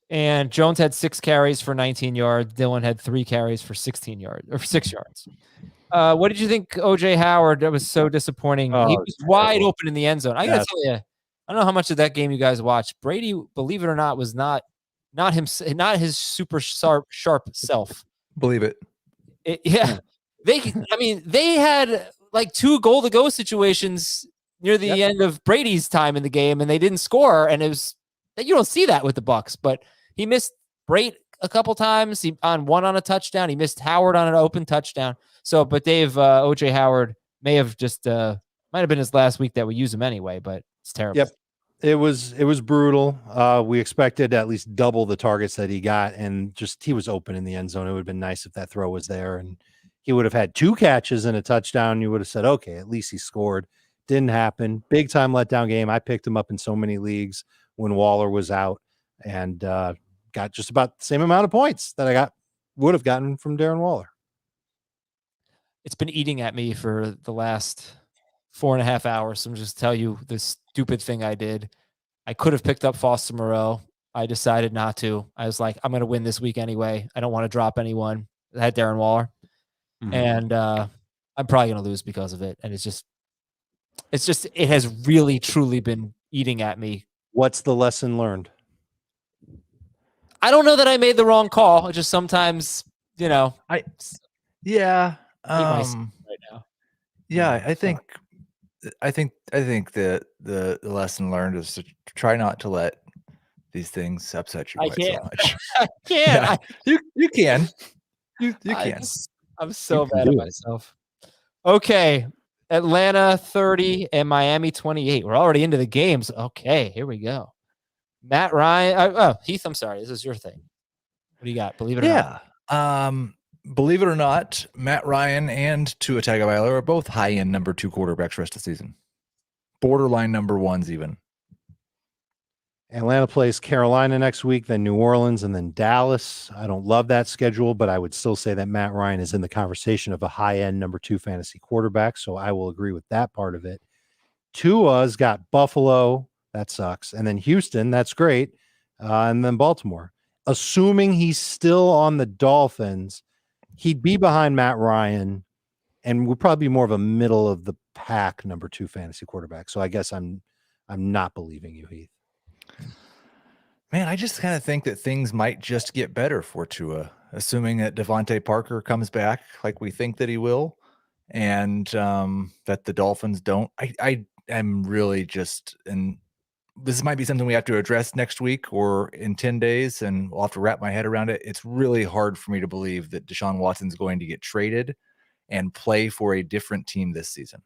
And Jones had 6 carries for 19 yards. Dillon had 3 carries for 16 yards or 6 yards. What did you think, OJ Howard? That was so disappointing. He was wide open in the end zone. I gotta tell you, I don't know how much of that game you guys watched. Brady, believe it or not, was not his super sharp self. Believe it. Yeah. They had like 2 goal to go situations near the end of Brady's time in the game, and they didn't score. And it was, you don't see that with the Bucs, but he missed Brate a couple times. He on a touchdown. He missed Howard on an open touchdown. So, but OJ Howard might have been his last week that we use him anyway, but it's terrible. Yep. It was brutal. We expected at least double the targets that he got, and just he was open in the end zone. It would have been nice if that throw was there, and he would have had 2 catches and a touchdown. You would have said, okay, at least he scored. Didn't happen. Big time letdown game. I picked him up in so many leagues when Waller was out, and got just about the same amount of points that I would have gotten from Darren Waller. It's been eating at me for the last 4.5 hours. So I'm just tell you the stupid thing I did. I could have picked up Foster Moreau. I decided not to. I was like, I'm going to win this week anyway. I don't want to drop anyone. I had Darren Waller. And I'm probably going to lose because of it. And it has really, truly been eating at me. What's the lesson learned? I don't know that I made the wrong call. It's just sometimes, right now. Yeah, I think the lesson learned is to try not to let these things upset you quite so much. I can't. Yeah, you can. You can. I'm so bad at myself. Okay. Atlanta 30 and Miami 28. We're already into the games. Okay, here we go. Matt Ryan. Heath, I'm sorry. This is your thing. What do you got? Believe it or not. Believe it or not, Matt Ryan and Tua Tagovailoa are both high-end number 2 quarterbacks rest of the season. Borderline number 1s even. Atlanta plays Carolina next week, then New Orleans, and then Dallas. I don't love that schedule, but I would still say that Matt Ryan is in the conversation of a high-end number 2 fantasy quarterback, so I will agree with that part of it. Tua's got Buffalo. That sucks. And then Houston. That's great. And then Baltimore. Assuming he's still on the Dolphins, he'd be behind Matt Ryan and would probably be more of a middle of the pack number 2 fantasy quarterback. So I guess I'm not believing you, Heath. Man, I just kind of think that things might just get better for Tua, assuming that Devontae Parker comes back like we think that he will, and that the Dolphins don't. I am really just, and this might be something we have to address next week or in 10 days, and I'll have to wrap my head around it. It's really hard for me to believe that Deshaun Watson's going to get traded and play for a different team this season.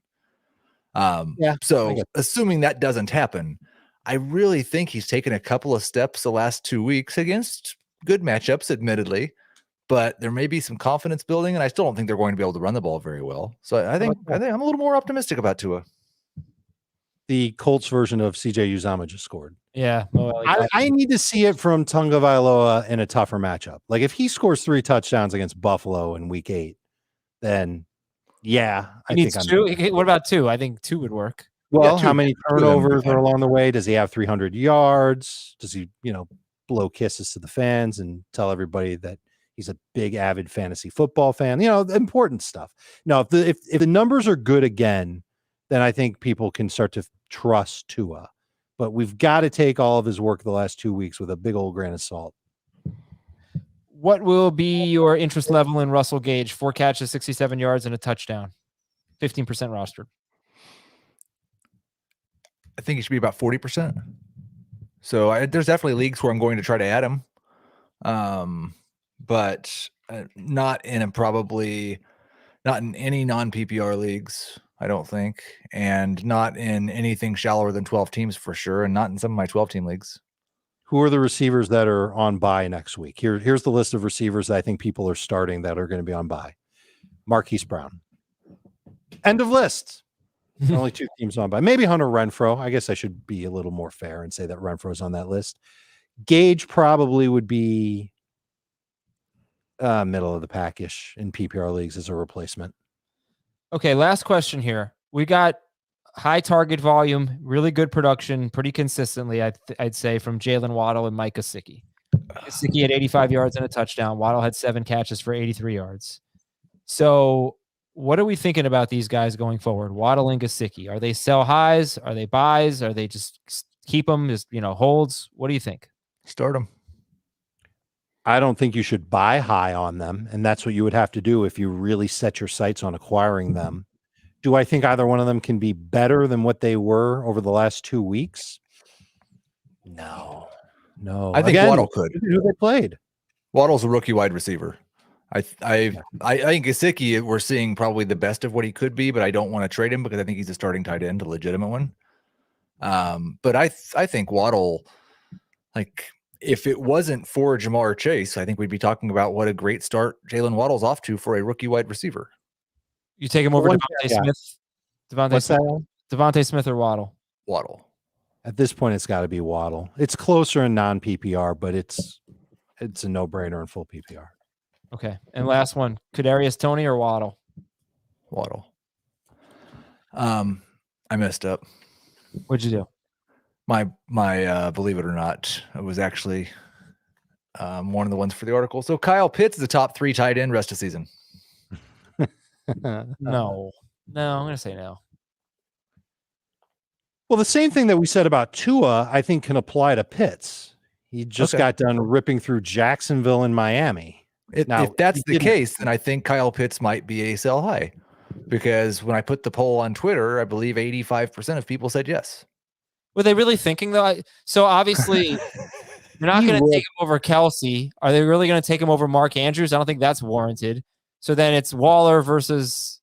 So assuming that doesn't happen, I really think he's taken a couple of steps the last 2 weeks against good matchups, admittedly, but there may be some confidence building, and I still don't think they're going to be able to run the ball very well. So I think I'm a little more optimistic about Tua. The Colts version of CJ Uzomah just scored. Yeah. I need to see it from Tagovailoa in a tougher matchup. Like if he scores 3 touchdowns against Buffalo in week 8, then I think 2. What about 2? I think 2 would work. Well, how many turnovers are along the way? Does he have 300 yards? Does he, blow kisses to the fans and tell everybody that he's a big avid fantasy football fan? Important stuff. No, if the numbers are good again, then I think people can start to trust Tua. But we've got to take all of his work the last 2 weeks with a big old grain of salt. What will be your interest level in Russell Gage? 4 catches, 67 yards, and a touchdown. 15% rostered. I think he should be about 40%. So there's definitely leagues where I'm going to try to add him. But not in any non-PPR leagues, I don't think. And not in anything shallower than 12 teams for sure. And not in some of my 12-team leagues. Who are the receivers that are on bye next week? Here's the list of receivers that I think people are starting that are going to be on bye. Marquise Brown. End of list. Only 2 teams on by. Maybe Hunter Renfrow. I guess I should be a little more fair and say that Renfro's on that list. Gage probably would be middle of the pack-ish in PPR leagues as a replacement. Okay, last question here. We got high target volume, really good production, pretty consistently, I'd say, from Jalen Waddle and Mike Gesicki. Gesicki had 85 yards and a touchdown. Waddle had 7 catches for 83 yards. So what are we thinking about these guys going forward? Waddle and Gesicki. Are they sell highs? Are they buys? Are they just keep them as, holds? What do you think? Start them. I don't think you should buy high on them, and that's what you would have to do if you really set your sights on acquiring them. Do I think either one of them can be better than what they were over the last 2 weeks? No. I think Waddle could. Who they played? Waddle's a rookie wide receiver. I think Gesicki, we're seeing probably the best of what he could be, but I don't want to trade him because I think he's a starting tight end, a legitimate one. But I think Waddle, if it wasn't for Jamar Chase, I think we'd be talking about what a great start Jalen Waddle's off to for a rookie wide receiver. You take him over Devontae Smith? Devontae Smith or Waddle? Waddle. At this point, it's got to be Waddle. It's closer in non-PPR, but it's a no-brainer in full PPR. Okay. And last one, Kadarius Toney or Waddle? Waddle. I messed up. What'd you do? My believe it or not, it was actually one of the ones for the article. So Kyle Pitts is the top 3 tight end rest of season. No, I'm going to say no. Well, the same thing that we said about Tua, I think, can apply to Pitts. He just got done ripping through Jacksonville and Miami. If that's the case, then I think Kyle Pitts might be a sell high, because when I put the poll on Twitter, I believe 85% of people said yes. Were they really thinking though? So obviously they're not going to take him over Kelsey. Are they really going to take him over Mark Andrews? I don't think that's warranted. So then it's Waller versus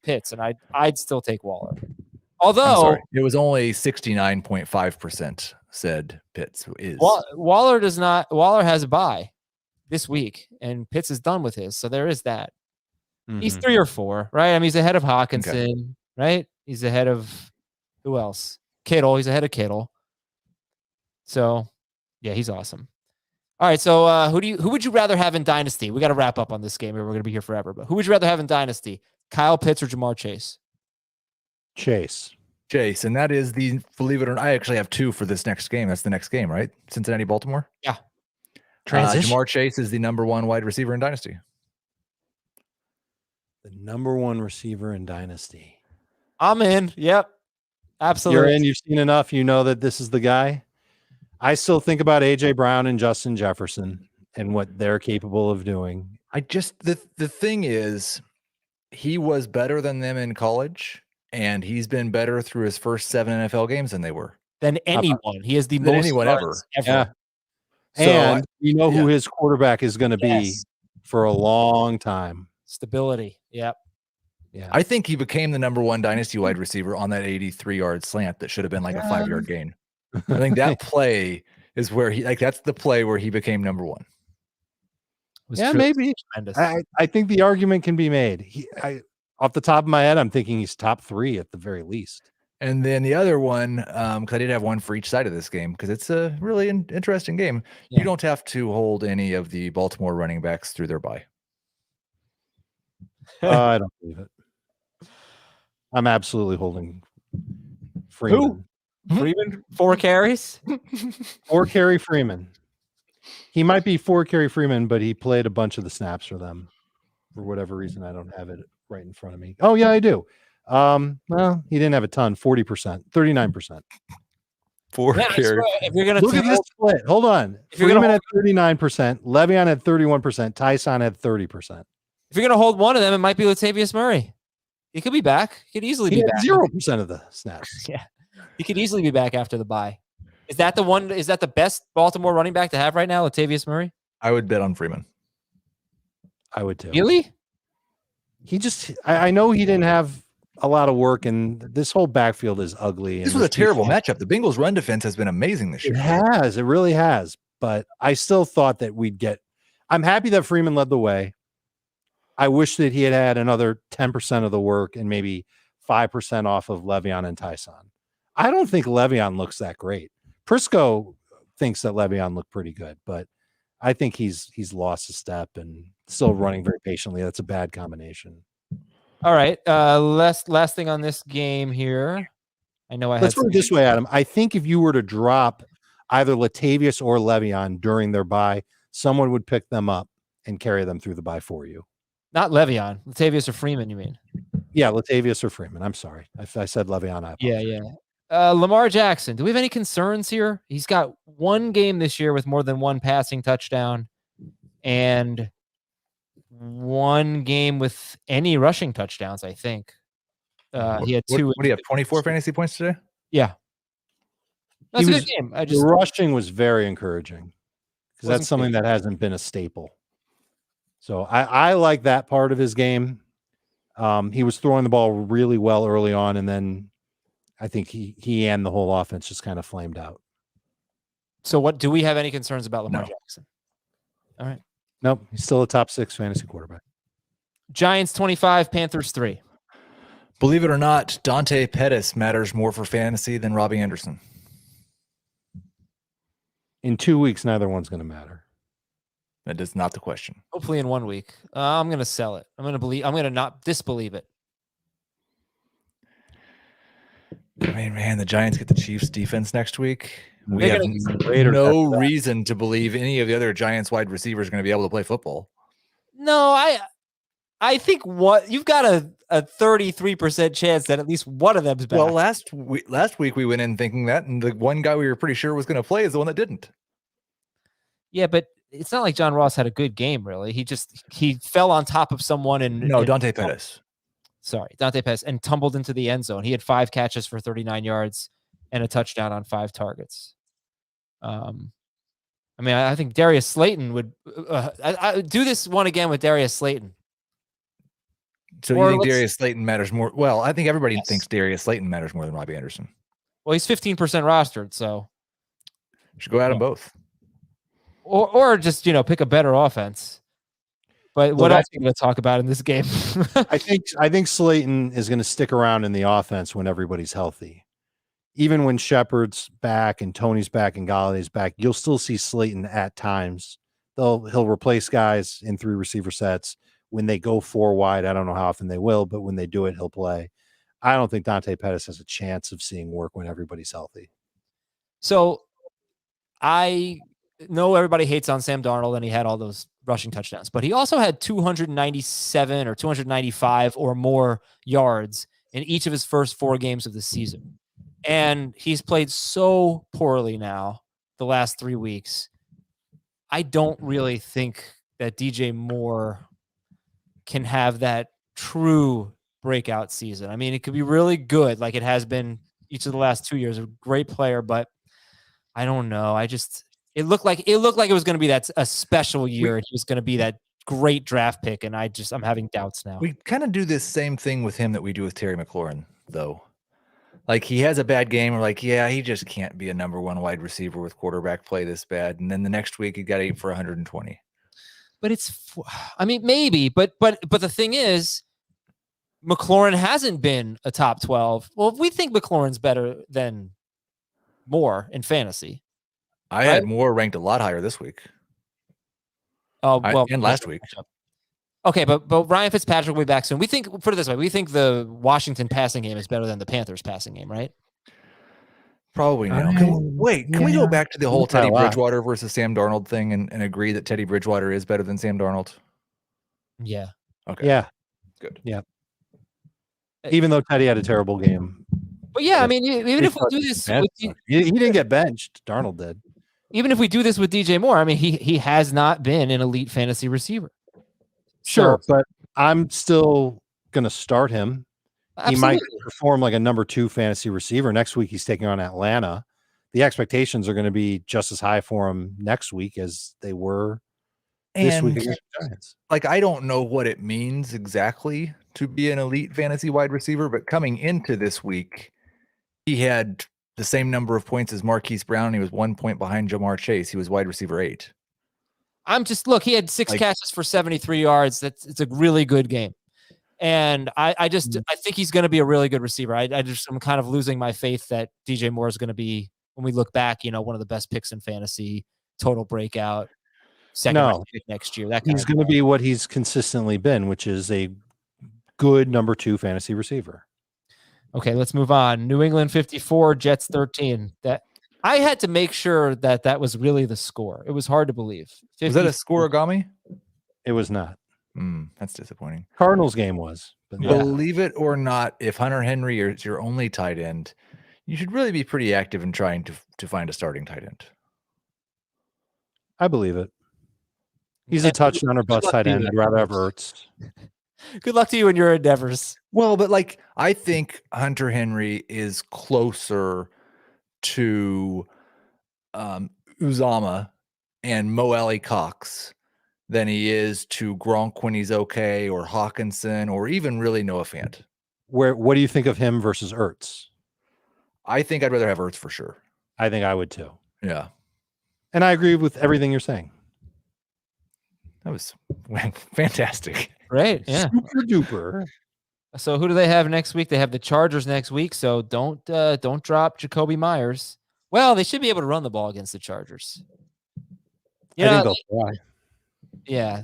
Pitts, and I'd still take Waller. Although it was only 69.5% said Pitts is. Waller does not. Waller has a bye this week, and Pitts is done with his. So there is that. Mm-hmm. He's 3 or 4, right? I mean, he's ahead of Hawkinson, right? He's ahead of who else? Kittle. He's ahead of Kittle. So yeah, he's awesome. All right. So who would you rather have in Dynasty? We got to wrap up on this game, or we're going to be here forever. But who would you rather have in Dynasty? Kyle Pitts or Jamar Chase? Chase, and that is believe it or not, I actually have 2 for this next game. That's the next game, right? Cincinnati, Baltimore. Yeah. Jamar Chase is the number 1 wide receiver in Dynasty. The number 1 receiver in Dynasty. I'm in. Yep. Absolutely. You're in. You've seen enough. You know that this is the guy. I still think about AJ Brown and Justin Jefferson and what they're capable of doing. The thing is, he was better than them in college, and he's been better through his first 7 NFL games than they were. Than anyone. He is the most anyone ever. Yeah. So and who his quarterback is going to be for a long time. Stability. Yep. Yeah. I think he became the number 1 dynasty wide receiver on that 83-yard slant that should have been like a 5-yard gain. I think that play is where that's the play where he became number 1. Maybe. I think the argument can be made. Off the top of my head, I'm thinking he's top 3 at the very least. And then the other one, because I did have one for each side of this game, because it's a really interesting game. Yeah. You don't have to hold any of the Baltimore running backs through their bye. I don't believe it. I'm absolutely holding Freeman. Who? Freeman? 4 carries? 4 carry Freeman. He might be 4 carry Freeman, but he played a bunch of the snaps for them. For whatever reason, I don't have it right in front of me. Oh, yeah, I do. Well, he didn't have a ton. 40%, 39%. 4 carry. If you're going to look at this split, hold on. If Freeman had 39%, Le'Veon had 31%, Tyson had 30%. If you're going to hold one of them, it might be Latavius Murray. He could be back. He could easily be back. 0% of the snaps. Yeah, he could easily be back after the bye. Is that the one? Is that the best Baltimore running back to have right now, Latavius Murray? I would bet on Freeman. I would too. Really? He just, I know he didn't have a lot of work, and this whole backfield is ugly. This was a terrible matchup. The Bengals' run defense has been amazing this year. It really has. But I still thought that we'd get. I'm happy that Freeman led the way. I wish that he had another 10% of the work and maybe 5% off of Le'Veon and Tyson. I don't think Le'Veon looks that great. Prisco thinks that Le'Veon looked pretty good, but I think he's lost a step and still running very patiently. That's a bad combination. All right. Last thing on this game here. I know Let's put it this way, Adam. I think if you were to drop either Latavius or Le'Veon during their bye, someone would pick them up and carry them through the bye for you. Not Le'Veon. Latavius or Freeman, you mean? Yeah, Latavius or Freeman. I'm sorry. If I said Le'Veon, I apologize. Yeah. Lamar Jackson. Do we have any concerns here? He's got one game this year with more than one passing touchdown and one game with any rushing touchdowns, I think. He had two. What do you have, 24 fantasy points today? Yeah. That's a good game. The rushing was very encouraging because that's something that hasn't been a staple. So I like that part of his game. He was throwing the ball really well early on, and then I think he and the whole offense just kind of flamed out. So what do we have any concerns about Lamar Jackson? All right. Nope. He's still a top 6 fantasy quarterback. Giants 25, Panthers 3. Believe it or not, Dante Pettis matters more for fantasy than Robbie Anderson. In 2 weeks, neither one's going to matter. That is not the question. Hopefully in 1 week. I'm going to sell it. I'm going to not disbelieve it. I mean, man, the Giants get the Chiefs defense next week. We They're have no reason to believe any of the other Giants wide receivers are going to be able to play football. No, I think you've got a 33% chance that at least one of them's back. Well, last week we went in thinking that, and the one guy we were pretty sure was going to play is the one that didn't. Yeah, but it's not like John Ross had a good game, really. He fell on top of someone Dante Pettis. Dante Pettis, and tumbled into the end zone. He had 5 catches for 39 yards and a touchdown on 5 targets. I think Darius Slayton would I do this one again with Darius Slayton. So you think Darius Slayton matters more? Well, I think everybody thinks Darius Slayton matters more than Robbie Anderson. Well, he's 15% rostered, so you should go at them both. Or just, pick a better offense. But what else are you going to talk about in this game? I think Slayton is going to stick around in the offense when everybody's healthy. Even when Shepard's back and Tony's back and Galladay's back, you'll still see Slayton at times. He'll replace guys in 3 receiver sets. When they go 4 wide, I don't know how often they will, but when they do it, he'll play. I don't think Dante Pettis has a chance of seeing work when everybody's healthy. So I know everybody hates on Sam Darnold, and he had all those rushing touchdowns, but he also had 297 or 295 or more yards in each of his first 4 games of the season. And he's played so poorly now the last 3 weeks. I don't really think that DJ Moore can have that true breakout season. I mean, it could be really good like it has been each of the last 2 years. A great player, but I don't know. It looked like it was going to be a special year. He was going to be that great draft pick, and I'm having doubts now. We kind of do this same thing with him that we do with Terry McLaurin, though. Like, he has a bad game. We're like, yeah, he just can't be a number 1 wide receiver with quarterback play this bad. And then the next week he got 8 for 120. But maybe. But the thing is, McLaurin hasn't been a top 12. Well, we think McLaurin's better than Moore in fantasy. I had Moore ranked a lot higher this week. Oh, well, and last week. Okay, but Ryan Fitzpatrick will be back soon. We think, put it this way, we think the Washington passing game is better than the Panthers passing game, right? Probably no. Can we go back to the whole Teddy Bridgewater versus Sam Darnold thing and agree that Teddy Bridgewater is better than Sam Darnold? Yeah. Okay. Yeah. Good. Yeah. Even though Teddy had a terrible game. But yeah, I mean, even if we do this, he didn't get benched. Darnold did. Even if we do this with DJ Moore, I mean, he has not been an elite fantasy receiver. Sure, but I'm still going to start him. Absolutely. He might perform like a number 2 fantasy receiver. Next week, he's taking on Atlanta. The expectations are going to be just as high for him next week as they were this week against the Giants. Like, I don't know what it means exactly to be an elite fantasy wide receiver, but coming into this week, he had the same number of points as Marquise Brown. He was 1 point behind Jamar Chase. He was wide receiver 8. He had 6 catches for 73 yards. It's a really good game. And I think he's going to be a really good receiver. I'm kind of losing my faith that DJ Moore is going to be, when we look back, one of the best picks in fantasy, total breakout, second round pick next year. He's going to be what he's consistently been, which is a good number 2 fantasy receiver. Okay, let's move on. New England 54, Jets 13. That I had to make sure that was really the score. It was hard to believe. Was that a scoregami? It was not. That's disappointing. Cardinals game was. But believe it or not, if Hunter Henry is your only tight end, you should really be pretty active in trying to find a starting tight end. I believe it. He's a touchdown or bust tight end. I'd rather have Ertz. Good luck to you in your endeavors. Well, but I think Hunter Henry is closer to Uzama and Mo Alley Cox than he is to Gronk when he's okay, or Hawkinson, or even really Noah Fant. What do you think of him versus Ertz? I think I'd rather have Ertz for sure. I think I would too. Yeah. And I agree with everything you're saying. That was fantastic. Great. Yeah. Super duper. So who do they have next week? They have the Chargers next week. So don't drop Jacoby Myers. Well, they should be able to run the ball against the Chargers. I think they'll try. Yeah.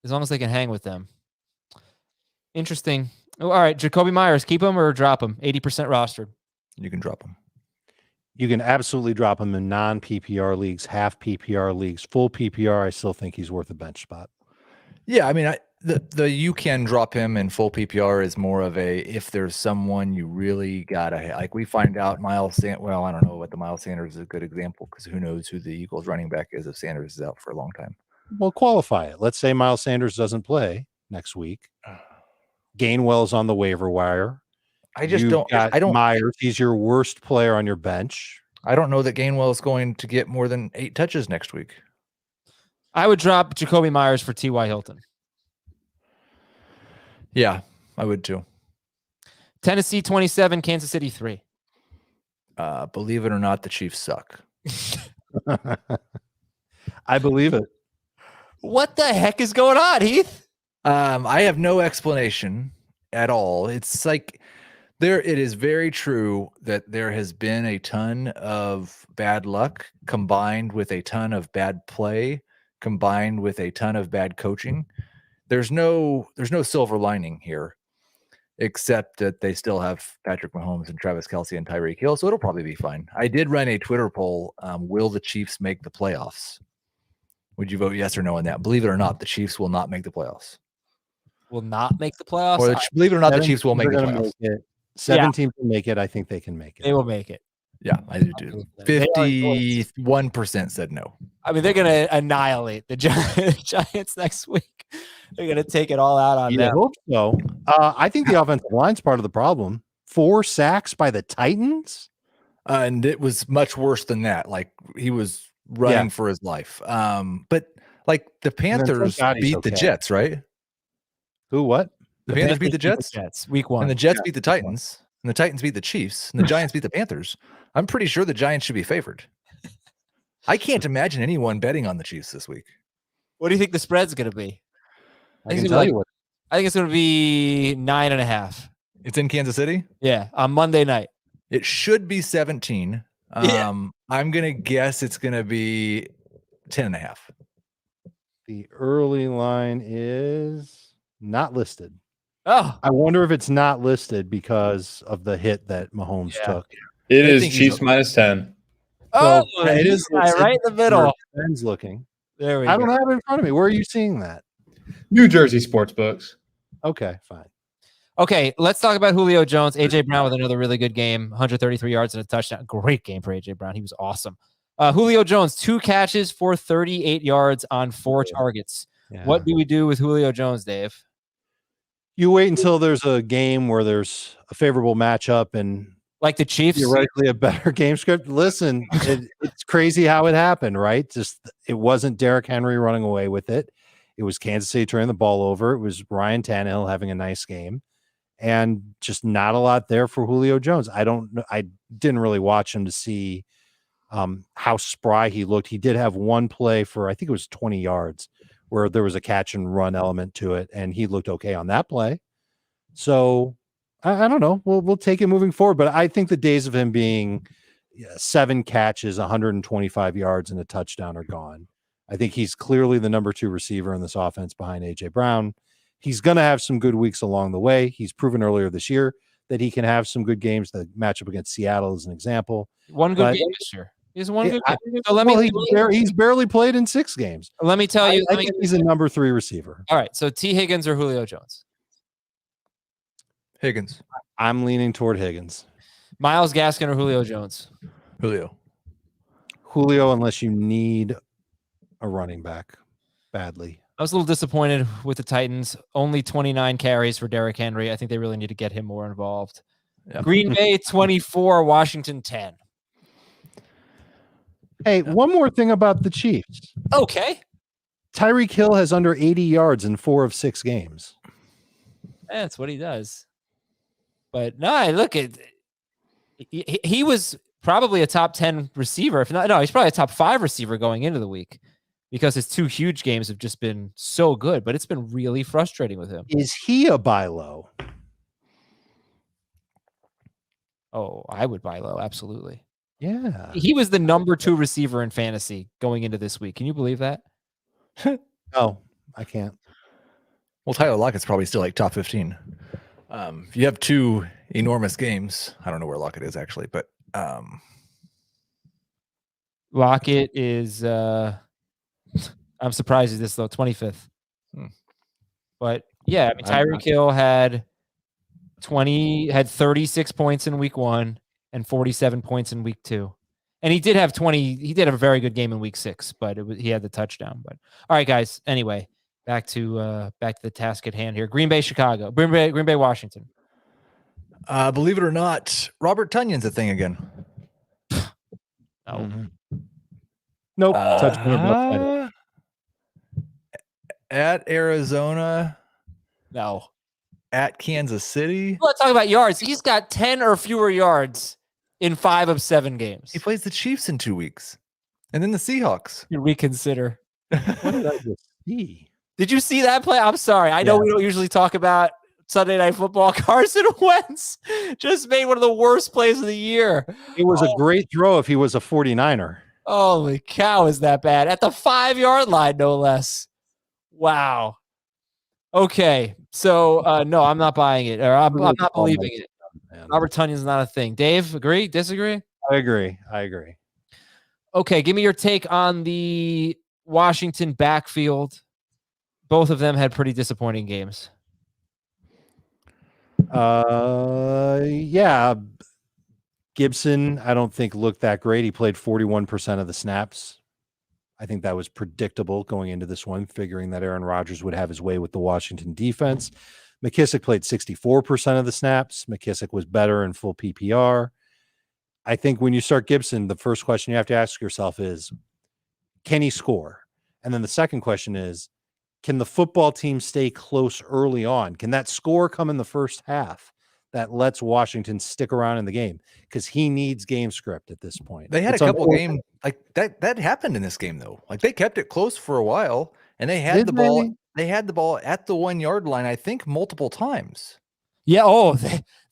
As long as they can hang with them. Interesting. All right. Jacoby Myers, keep him or drop him? 80% rostered. You can drop him. You can absolutely drop him in non-PPR leagues, half PPR leagues, full PPR. I still think he's worth a bench spot. Yeah, I mean, the you can drop him in full PPR is more of a, if there's someone you really gotta, like we find out well, I don't know what the Myles Sanders is a good example, because who knows who the Eagles running back is if Sanders is out for a long time. Well, qualify it. Let's say Myles Sanders doesn't play next week. Gainwell's on the waiver wire. I don't Myers, he's your worst player on your bench. I don't know that Gainwell is going to get more than 8 touches next week. I would drop Jacoby Myers for T.Y. Hilton. Yeah, I would too. Tennessee 27, Kansas City 3. Believe it or not, the Chiefs suck. I believe it. What the heck is going on, Heath? I have no explanation at all. It's like it is very true that there has been a ton of bad luck combined with a ton of bad play, combined with a ton of bad coaching. There's no silver lining here, except that they still have Patrick Mahomes and Travis Kelce and Tyreek Hill, so it'll probably be fine. I did run a Twitter poll. Will the Chiefs make the playoffs? Would you vote yes or no on that? Believe it or not, the Chiefs will not make the playoffs. Will not make the playoffs? Or believe it or not, the Chiefs will make the playoffs. Make it. 7 teams will make it. I think they can make it. They will make it. Yeah, I do too. 51% said no. I mean, they're going to annihilate the Giants next week. They're going to take it all out on them. I hope so. I think the offensive line's part of the problem. 4 sacks by the Titans? And it was much worse than that. Like, he was running for his life. But, like, the Panthers beat the Jets, right? Who, what? The Panthers beat the Jets? Week 1. And the Jets beat the Titans. And the Titans beat the Chiefs. And the Giants beat the Panthers. I'm pretty sure the Giants should be favored. I can't imagine anyone betting on the Chiefs this week. What do you think the spread's going to be? I can tell you what. I think it's going to be 9.5. It's in Kansas City? Yeah, on Monday night. It should be 17. I'm going to guess it's going to be 10.5. The early line is not listed. Oh, I wonder if it's not listed because of the hit that Mahomes took. It is Chiefs minus 10. Oh, well, it is right in the middle. Ben's looking. There we go. I don't have it in front of me. Where are you seeing that? New Jersey Sportsbooks. Okay, fine. Okay, let's talk about Julio Jones. A.J. Brown with another really good game, 133 yards and a touchdown. Great game for A.J. Brown. He was awesome. Julio Jones, 2 catches for 38 yards on 4 targets. Yeah. What do we do with Julio Jones, Dave? You wait until there's a game where there's a favorable matchup and like the Chiefs, theoretically a better game script. Listen, it's crazy how it happened, right? Just it wasn't Derrick Henry running away with it. It was Kansas City turning the ball over. It was Ryan Tannehill having a nice game, and just not a lot there for Julio Jones. I didn't really watch him to see how spry he looked. He did have one play for, I think it was 20 yards, where there was a catch and run element to it, and he looked okay on that play. So I don't know. We'll take it moving forward. But I think the days of him being 7 catches, 125 yards, and a touchdown are gone. I think he's clearly the number 2 receiver in this offense behind A.J. Brown. He's going to have some good weeks along the way. He's proven earlier this year that he can have some good games. The matchup against Seattle is an example. One good game this year. He's one good game. So he's barely played in 6 games. Let me tell you. I think he's a number 3 receiver. All right. So T. Higgins or Julio Jones? Higgins. I'm leaning toward Higgins. Myles Gaskin or Julio Jones? Julio, unless you need a running back badly. I was a little disappointed with the Titans. Only 29 carries for Derrick Henry. I think they really need to get him more involved. Yeah. Green Bay 24, Washington 10. Hey, one more thing about the Chiefs. Okay. Tyreek Hill has under 80 yards in 4 of 6 games. That's what he does. But no, look at he was probably a top 10 receiver. If not, no, he's probably a top 5 receiver going into the week because his 2 huge games have just been so good, but it's been really frustrating with him. Is he a buy low? Oh, I would buy low. Absolutely. Yeah. He was the number 2 receiver in fantasy going into this week. Can you believe that? No, I can't. Well, Tyler Lockett's probably still like top 15. If you have 2 enormous games, I don't know where Lockett is actually, but Lockett is I'm surprised he's this low, 25th. But yeah, I mean Tyreek Hill had 36 points in week 1 and 47 points in week 2. And he did have a very good game in week 6, but he had the touchdown. But all right, guys, anyway, back to the task at hand here. Green Bay, Chicago. Green Bay, Washington. Believe it or not, Robert Tunyon's a thing again. No. Mm-hmm. Nope. Touchdown. At Arizona. No. At Kansas City. Let's talk about yards. He's got 10 or fewer yards in 5 of 7 games. He plays the Chiefs in 2 weeks. And then the Seahawks. You reconsider. What did I just see? Did you see that play? I'm sorry. I know we don't usually talk about Sunday Night Football. Carson Wentz just made one of the worst plays of the year. It was a great throw if he was a 49er. Holy cow, is that bad? At the 5-yard line, no less. Wow. Okay. So, no, I'm not buying it. Or I'm not believing it. Robert Tunyon's not a thing. Dave, agree? Disagree? I agree. Okay, give me your take on the Washington backfield. Both of them had pretty disappointing games. Yeah. Gibson, I don't think looked that great. He played 41% of the snaps. I think that was predictable going into this one, figuring that Aaron Rodgers would have his way with the Washington defense. McKissick played 64% of the snaps. McKissick was better in full PPR. I think when you start Gibson, the first question you have to ask yourself is, can he score? And then the second question is, can the football team stay close early on? Can that score come in the first half that lets Washington stick around in the game? Because he needs game script at this point. They had a couple games like that happened in this game though. Like they kept it close for a while, and they had the ball. They had the ball at the 1-yard line, I think, multiple times. Yeah. Oh,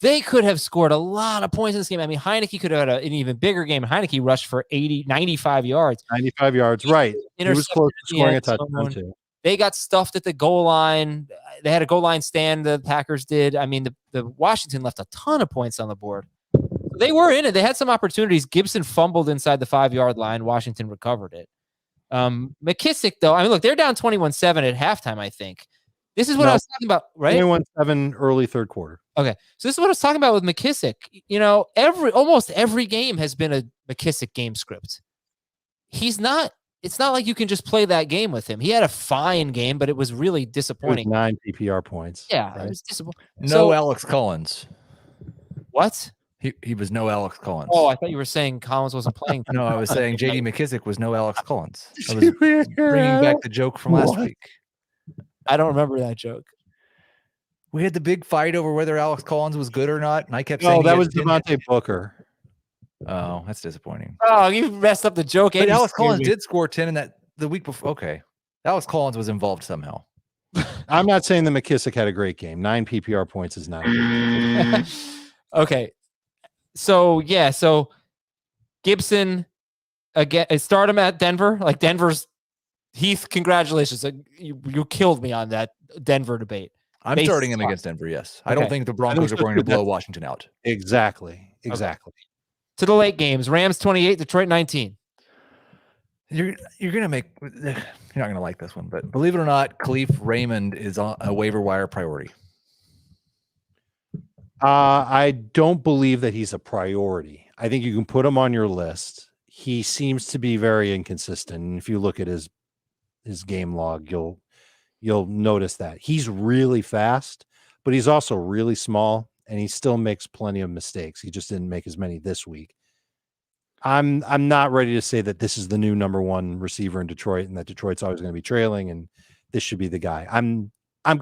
they could have scored a lot of points in this game. I mean, Heineke could have had an even bigger game. Heineke rushed for 95 yards. 95 yards, right. He was close to scoring a touchdown too. They got stuffed at the goal line. They had a goal line stand, the Packers did. I mean, the Washington left a ton of points on the board. They were in it. They had some opportunities. Gibson fumbled inside the 5-yard line. Washington recovered it. McKissick, though, I mean, look, they're down 21-7 at halftime, I think. This is what I was talking about, right? 21-7 early third quarter. Okay. So this is what I was talking about with McKissick. You know, almost every game has been a McKissick game script. It's not like you can just play that game with him. He had a fine game, but it was really disappointing. 9 PPR points. Yeah, right? It was disappointing. No Alex Collins. What? He was no Alex Collins. Oh, I thought you were saying Collins wasn't playing. No, I was saying J.D. McKissick was no Alex Collins. I was bringing back the joke from last week. I don't remember that joke. We had the big fight over whether Alex Collins was good or not, and I kept saying, that was Devontae Booker. Oh, that's disappointing. Oh, you messed up the joke. But Alex Collins did score 10 in the week before. Okay. Alex Collins was involved somehow. I'm not saying that McKissick had a great game. 9 PPR points is not a great game. Okay. So Gibson again, start him at Denver. Like Denver's Heath, congratulations. You killed me on that Denver debate. I'm starting him against Denver, yes. I don't think the Broncos are going to blow Washington out. Exactly. Okay. To the late games. Rams 28, Detroit 19. You're not gonna like this one, but believe it or not, Khalif Raymond is a waiver wire priority. I don't believe that he's a priority. I think you can put him on your list. He seems to be very inconsistent. And if you look at his game log, you'll notice that he's really fast, but he's also really small, and he still makes plenty of mistakes. He just didn't make as many this week. I'm not ready to say that this is the new number one receiver in Detroit and that Detroit's always going to be trailing and this should be the guy. I'm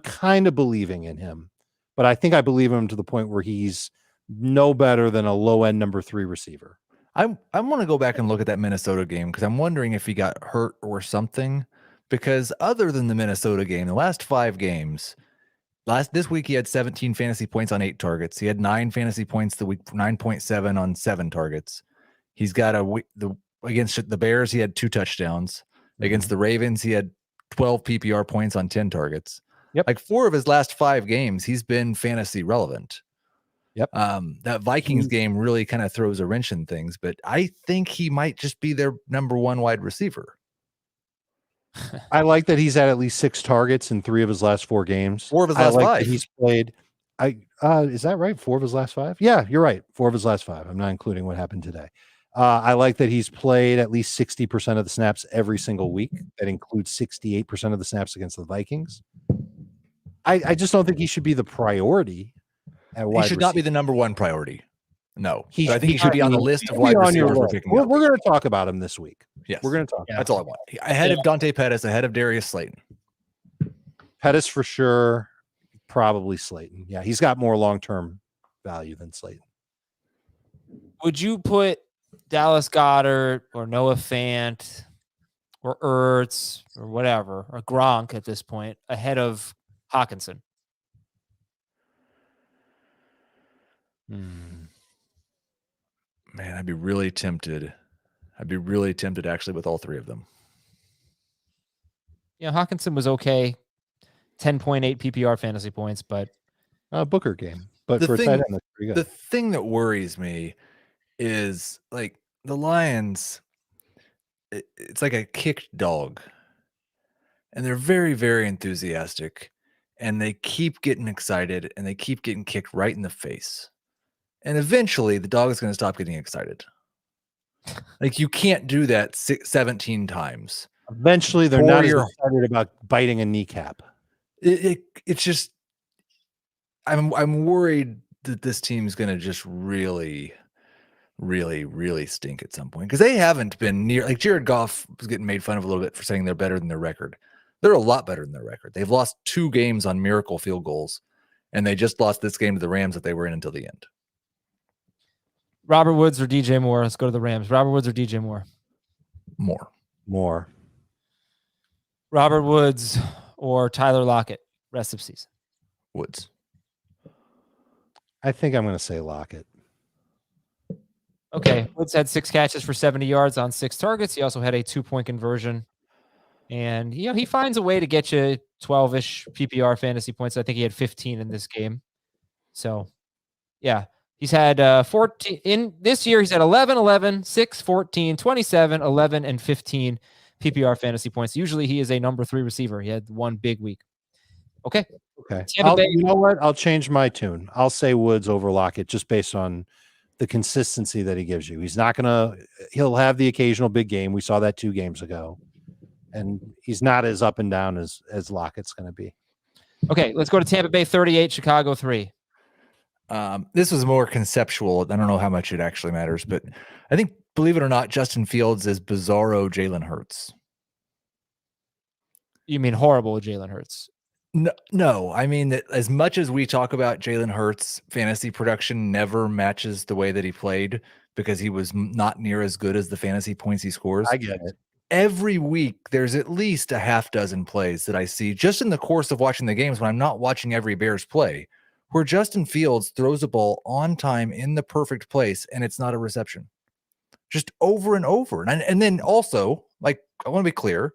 kind of believing in him, but I think I believe him to the point where he's no better than a low end number 3 receiver. I want to go back and look at that Minnesota game because I'm wondering if he got hurt or something, because other than the Minnesota game, the last 5 games, this week he had 17 fantasy points on 8 targets. He had 9 fantasy points the week, 9.7 on 7 targets. He's got against the Bears, he had 2 touchdowns. Against the Ravens, he had 12 PPR points on 10 targets. Yep. Like 4 of his last 5 games, he's been fantasy relevant. Yep. That Vikings game really kind of throws a wrench in things, but I think he might just be their number 1 wide receiver. I like that he's had at least 6 targets in 3 of his last 4 games. 4 of his last 5. He's played. Is that right? 4 of his last 5? Yeah, you're right. 4 of his last 5. I'm not including what happened today. I like that he's played at least 60% of the snaps every single week. That includes 68% of the snaps against the Vikings. I just don't think he should be the priority at wide He should receiver. not be the number 1 priority. No. I think he should be on the list of wide receivers we're picking up. We're going to talk about him this week. Yes. We're going to talk. That's all I want. Ahead of Dante Pettis, ahead of Darius Slayton. Pettis for sure. Probably Slayton. Yeah, he's got more long-term value than Slayton. Would you put Dallas Goedert or Noah Fant or Ertz or whatever, or Gronk at this point, ahead of Hawkinson? Man, I'd be really tempted. Actually with all 3 of them. Yeah, Hawkinson was okay. 10.8 PPR fantasy points, but Booker game. But The for thing- a tight end, that's pretty good. The thing that worries me is like the Lions, it's like a kicked dog. And they're very, very enthusiastic. And they keep getting excited and they keep getting kicked right in the face. And eventually the dog is going to stop getting excited. Like you can't do that 17 times. Eventually, they're Or not as you're- excited about biting a kneecap. It's just I'm worried that this team's going to just really stink at some point, because they haven't been near. Like Jared Goff was getting made fun of a little bit for saying they're better than their record. They're a lot better than their record. They've lost 2 games on miracle field goals, and they just lost this game to the Rams that they were in until the end. Robert Woods or DJ Moore? Let's go to the Rams. Robert Woods or DJ Moore? More. Robert Woods or Tyler Lockett? Rest of season. Woods. I think I'm going to say Lockett. Okay. Woods had 6 catches for 70 yards on 6 targets. He also had a 2-point conversion. And he finds a way to get you 12-ish PPR fantasy points. I think he had 15 in this game. So, yeah. He's had 14 in this year. He's had 11, 11, 6, 14, 27, 11, and 15 PPR fantasy points. Usually he is a number 3 receiver. He had 1 big week. Okay. You know what? I'll change my tune. I'll say Woods over Lockett just based on the consistency that he gives you. He'll have the occasional big game. We saw that 2 games ago. And he's not as up and down as Lockett's going to be. Okay, let's go to Tampa Bay 38, Chicago 3. This was more conceptual. I don't know how much it actually matters, but I think, believe it or not, Justin Fields is bizarro Jalen Hurts. You mean horrible Jalen Hurts? No, I mean that as much as we talk about Jalen Hurts, fantasy production never matches the way that he played because he was not near as good as the fantasy points he scores. I get it. every week there's at least a half dozen plays that I see just in the course of watching the games when I'm not watching every Bears play, where Justin Fields throws a ball on time in the perfect place and it's not a reception. Just over and over. And then also, like, I want to be clear,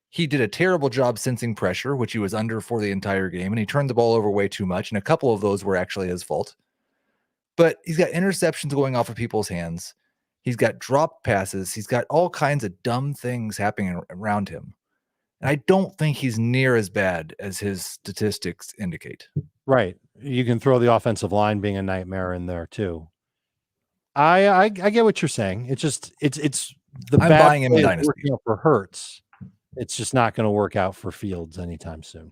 he did a terrible job sensing pressure, which he was under for the entire game, and he turned the ball over way too much, and a couple of those were actually his fault. But he's got interceptions going off of people's hands. He's got drop passes. He's got all kinds of dumb things happening around him. And I don't think he's near as bad as his statistics indicate. Right. You can throw the offensive line being a nightmare in there too. I get what you're saying. It's just it's the I'm bad buying him in play is Dynasty. working out for Hurts. It's just not going to work out for Fields anytime soon.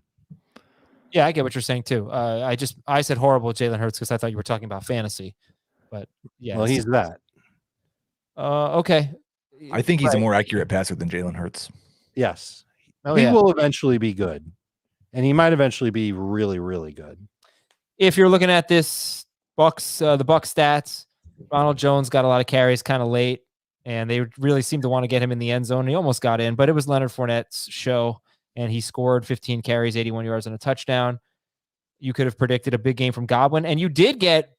Yeah, I get what you're saying too. I said horrible Jalen Hurts because I thought you were talking about fantasy, but yeah. Well, he's that. Okay. I think he's a more accurate passer than Jalen Hurts. Yes. Oh, he yeah. will eventually be good. And he might eventually be really, really good. If you're looking at this the Bucs stats, Ronald Jones got a lot of carries kind of late, and they really seemed to want to get him in the end zone. He almost got in, but it was Leonard Fournette's show, and he scored 15 carries, 81 yards, and a touchdown. You could have predicted a big game from Godwin, and you did get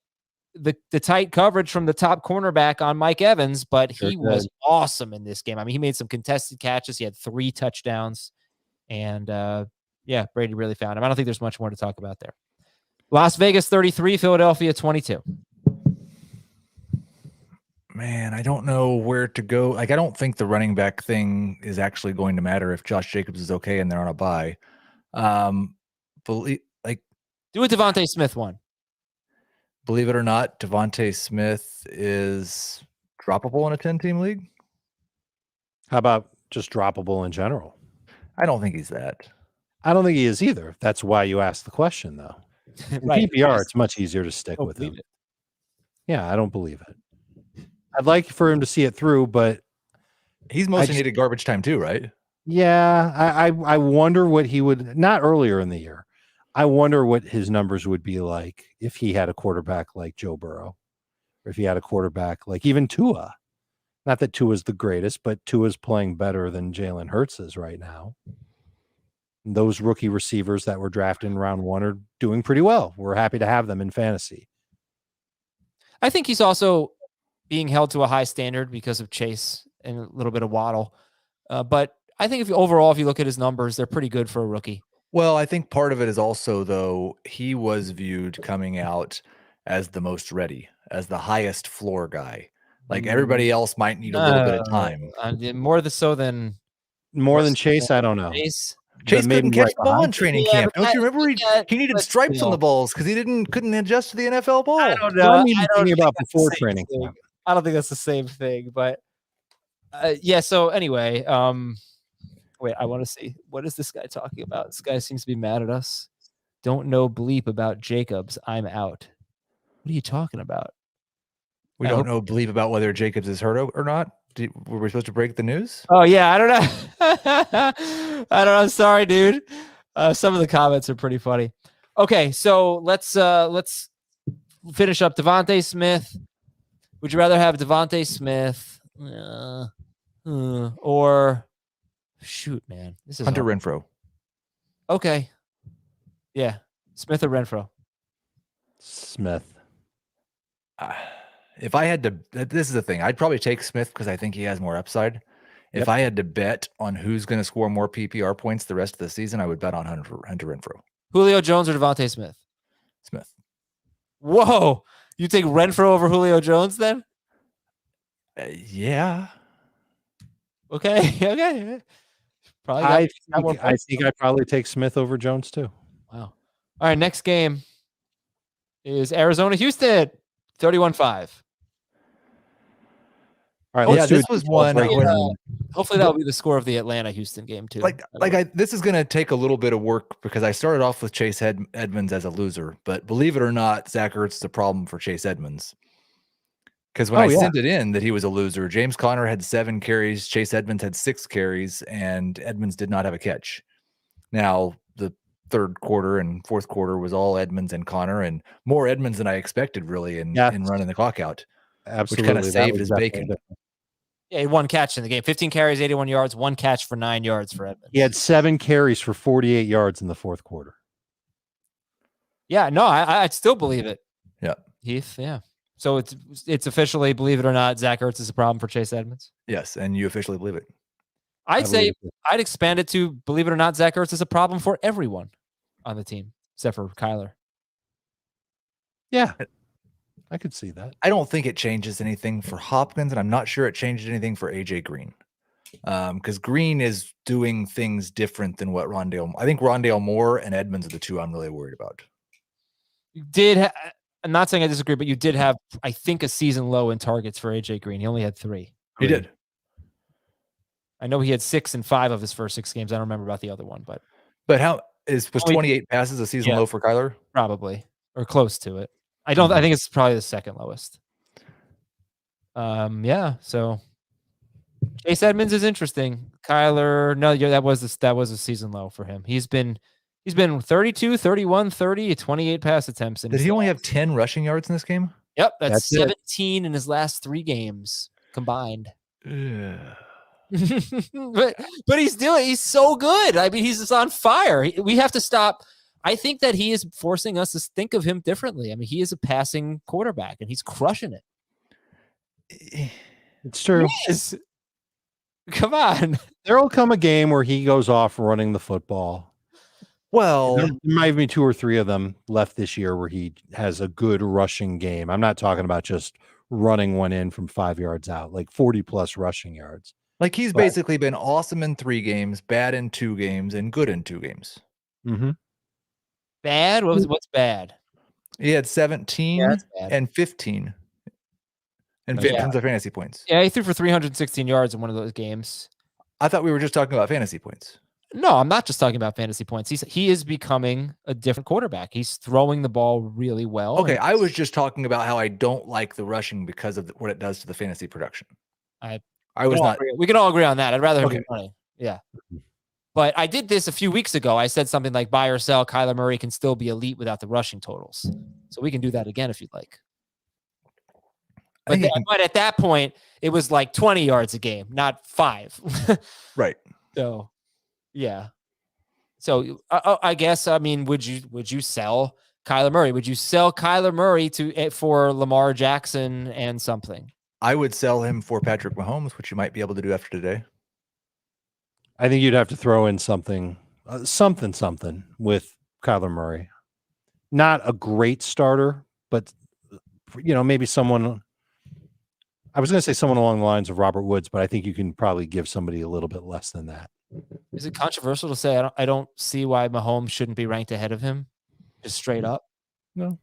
the tight coverage from the top cornerback on Mike Evans, but he was awesome in this game. I mean, he made some contested catches. He had 3 touchdowns, and Brady really found him. I don't think there's much more to talk about there. Las Vegas 33, Philadelphia 22. Man, I don't know where to go. Like, I don't think the running back thing is actually going to matter if Josh Jacobs is okay and they're on a bye. Do a Devontae Smith one. Believe it or not, Devontae Smith is droppable in a 10-team league. How about just droppable in general? I don't think he's that. I don't think he is either. That's why you asked the question, though. In Right. PPR, it's much easier to stick with him. It. Yeah, I don't believe it. I'd like for him to see it through, but He's mostly needed garbage time too, right? yeah, I wonder what he would, not earlier in the year. I wonder what his numbers would be like if he had a quarterback like Joe Burrow, or if he had a quarterback like even Tua. Not that Tua's the greatest, but Tua's playing better than Jalen Hurts is right now. And those rookie receivers that were drafted in round 1 are doing pretty well. We're happy to have them in fantasy. I think he's also being held to a high standard because of Chase and a little bit of Waddle. But I think if you look at his numbers, they're pretty good for a rookie. Well, I think part of it is also, though, he was viewed coming out as the most ready, as the highest floor guy. Like, everybody else might need a little bit of time. More than Chase, I don't know. Chase couldn't catch the ball in training camp. Don't you remember? He needed but, stripes on the balls because he couldn't adjust to the NFL ball. I don't know. What I'm even thinking about before training camp. I don't think that's the same thing, but so anyway, wait, I want to see, what is this guy talking about? This guy seems to be mad at us. Don't know bleep about Jacobs. I'm out. What are you talking about? We don't know bleep about whether Jacobs is hurt or not. Were we supposed to break the news? Oh yeah, I don't know. I don't know. Sorry, dude. Some of the comments are pretty funny. Okay, so let's finish up. Devontae Smith. Would you rather have Devontae Smith or shoot, man? This is Hunter hard. Renfrow. Okay. Yeah, Smith or Renfrow? Smith. If I had to, this is the thing. I'd probably take Smith because I think he has more upside. If I had to bet on who's going to score more PPR points the rest of the season, I would bet on Hunter Renfrow. Julio Jones or Devontae Smith? Smith. Whoa. You take Renfrow over Julio Jones then? Yeah. Okay. Okay. Probably I think I'd probably take Smith over Jones too. Wow. All right. Next game is Arizona-Houston, 31-5. All right. Yeah, this was one. Hopefully that'll be the score of the Atlanta-Houston game too. This is going to take a little bit of work because I started off with Chase Edmonds as a loser, but believe it or not, Zach Ertz is a problem for Chase Edmonds. Because when I sent it in that he was a loser, James Conner had 7 carries, Chase Edmonds had 6 carries, and Edmonds did not have a catch. Now, the third quarter and fourth quarter was all Edmonds and Conner, and more Edmonds than I expected, really, in running the clock out. Absolutely. Which kind of saved his bacon. Yeah, he had one catch in the game. 15 carries, 81 yards, one catch for 9 yards for Edmonds. He had 7 carries for 48 yards in the fourth quarter. Yeah, no, I'd still believe it. Yeah. Heath, yeah. So it's officially, believe it or not, Zach Ertz is a problem for Chase Edmonds? Yes, and you officially believe it. I'd expand it to, believe it or not, Zach Ertz is a problem for everyone on the team, except for Kyler. Yeah, I could see that. I don't think it changes anything for Hopkins, and I'm not sure it changed anything for AJ Green. Because Green is doing things different than what Rondale. I think Rondale Moore and Edmonds are the two I'm really worried about. You did. I'm not saying I disagree, but you did have, I think, a season low in targets for AJ Green. He only had 3. He did. I know he had 6 in 5 of his first 6 games. I don't remember about the other one, but how was 28 passes a season low for Kyler? Probably, or close to it. I think it's probably the second lowest. Yeah. So Chase Edmonds is interesting. Kyler, no, that was a season low for him. He's been 32, 31, 30, 28 pass attempts. Did he only have 10 rushing yards in this game? Yep, that's 17 in his last 3 games combined. but he's so good. I mean, he's just on fire. We have to stop. I think that he is forcing us to think of him differently. I mean, he is a passing quarterback, and he's crushing it. It's true. Yes. Come on. There will come a game where he goes off running the football. Well, there might be 2 or 3 of them left this year where he has a good rushing game. I'm not talking about just running one in from 5 yards out, like 40+ rushing yards. Like he's basically been awesome in 3 games, bad in 2 games, and good in 2 games. Mm-hmm. Bad? What's bad? He had 17 and 15 in terms of fantasy points. Yeah, he threw for 316 yards in one of those games. I thought we were just talking about fantasy points. No, I'm not just talking about fantasy points. He is becoming a different quarterback. He's throwing the ball really well. Okay, I was just talking about how I don't like the rushing because of what it does to the fantasy production. I was not. We can all agree on that. I'd rather him be running. Yeah. But I did this a few weeks ago. I said something like buy or sell. Kyler Murray can still be elite without the rushing totals. So we can do that again if you'd like. But at that point, it was like 20 yards a game, not 5. Right. So, yeah. So I guess, I mean, would you sell Kyler Murray? Would you sell Kyler Murray for Lamar Jackson and something? I would sell him for Patrick Mahomes, which you might be able to do after today. I think you'd have to throw in something with Kyler Murray. Not a great starter, but maybe someone. I was going to say someone along the lines of Robert Woods, but I think you can probably give somebody a little bit less than that. Is it controversial to say I don't see why Mahomes shouldn't be ranked ahead of him? Just straight up. No.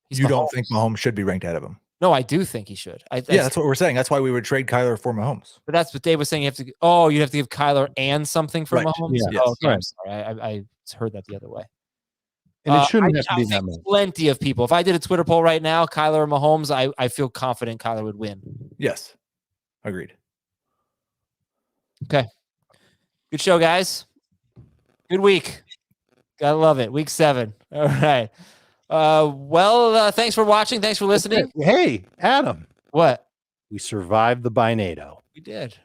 You don't think Mahomes should be ranked ahead of him? No, I do think he should. That's what we're saying. That's why we would trade Kyler for Mahomes. But that's what Dave was saying. You'd have to give Kyler and something for Mahomes. Yeah. Yes. Okay, I'm sorry. I heard that the other way. And it shouldn't have to be that much. Plenty of people. If I did a Twitter poll right now, Kyler or Mahomes, I feel confident Kyler would win. Yes. Agreed. Okay. Good show, guys. Good week. Gotta love it. Week 7. All right. Thanks for watching. Thanks for listening. Hey, Adam. What? We survived the Binado. We did.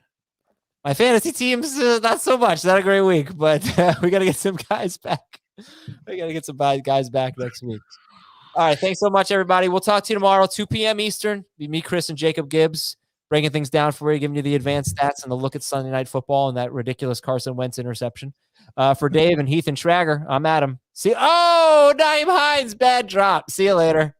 My fantasy team's not so much. Not a great week, but we got to get some guys back. We got to get some guys back next week. All right. Thanks so much, everybody. We'll talk to you tomorrow, 2 p.m. Eastern. Be me, Chris, and Jacob Gibbs breaking things down for you, giving you the advanced stats and the look at Sunday Night Football and that ridiculous Carson Wentz interception. For Dave and Heath and Schrager, I'm Adam. See, Naeem Hines, bad drop. See you later.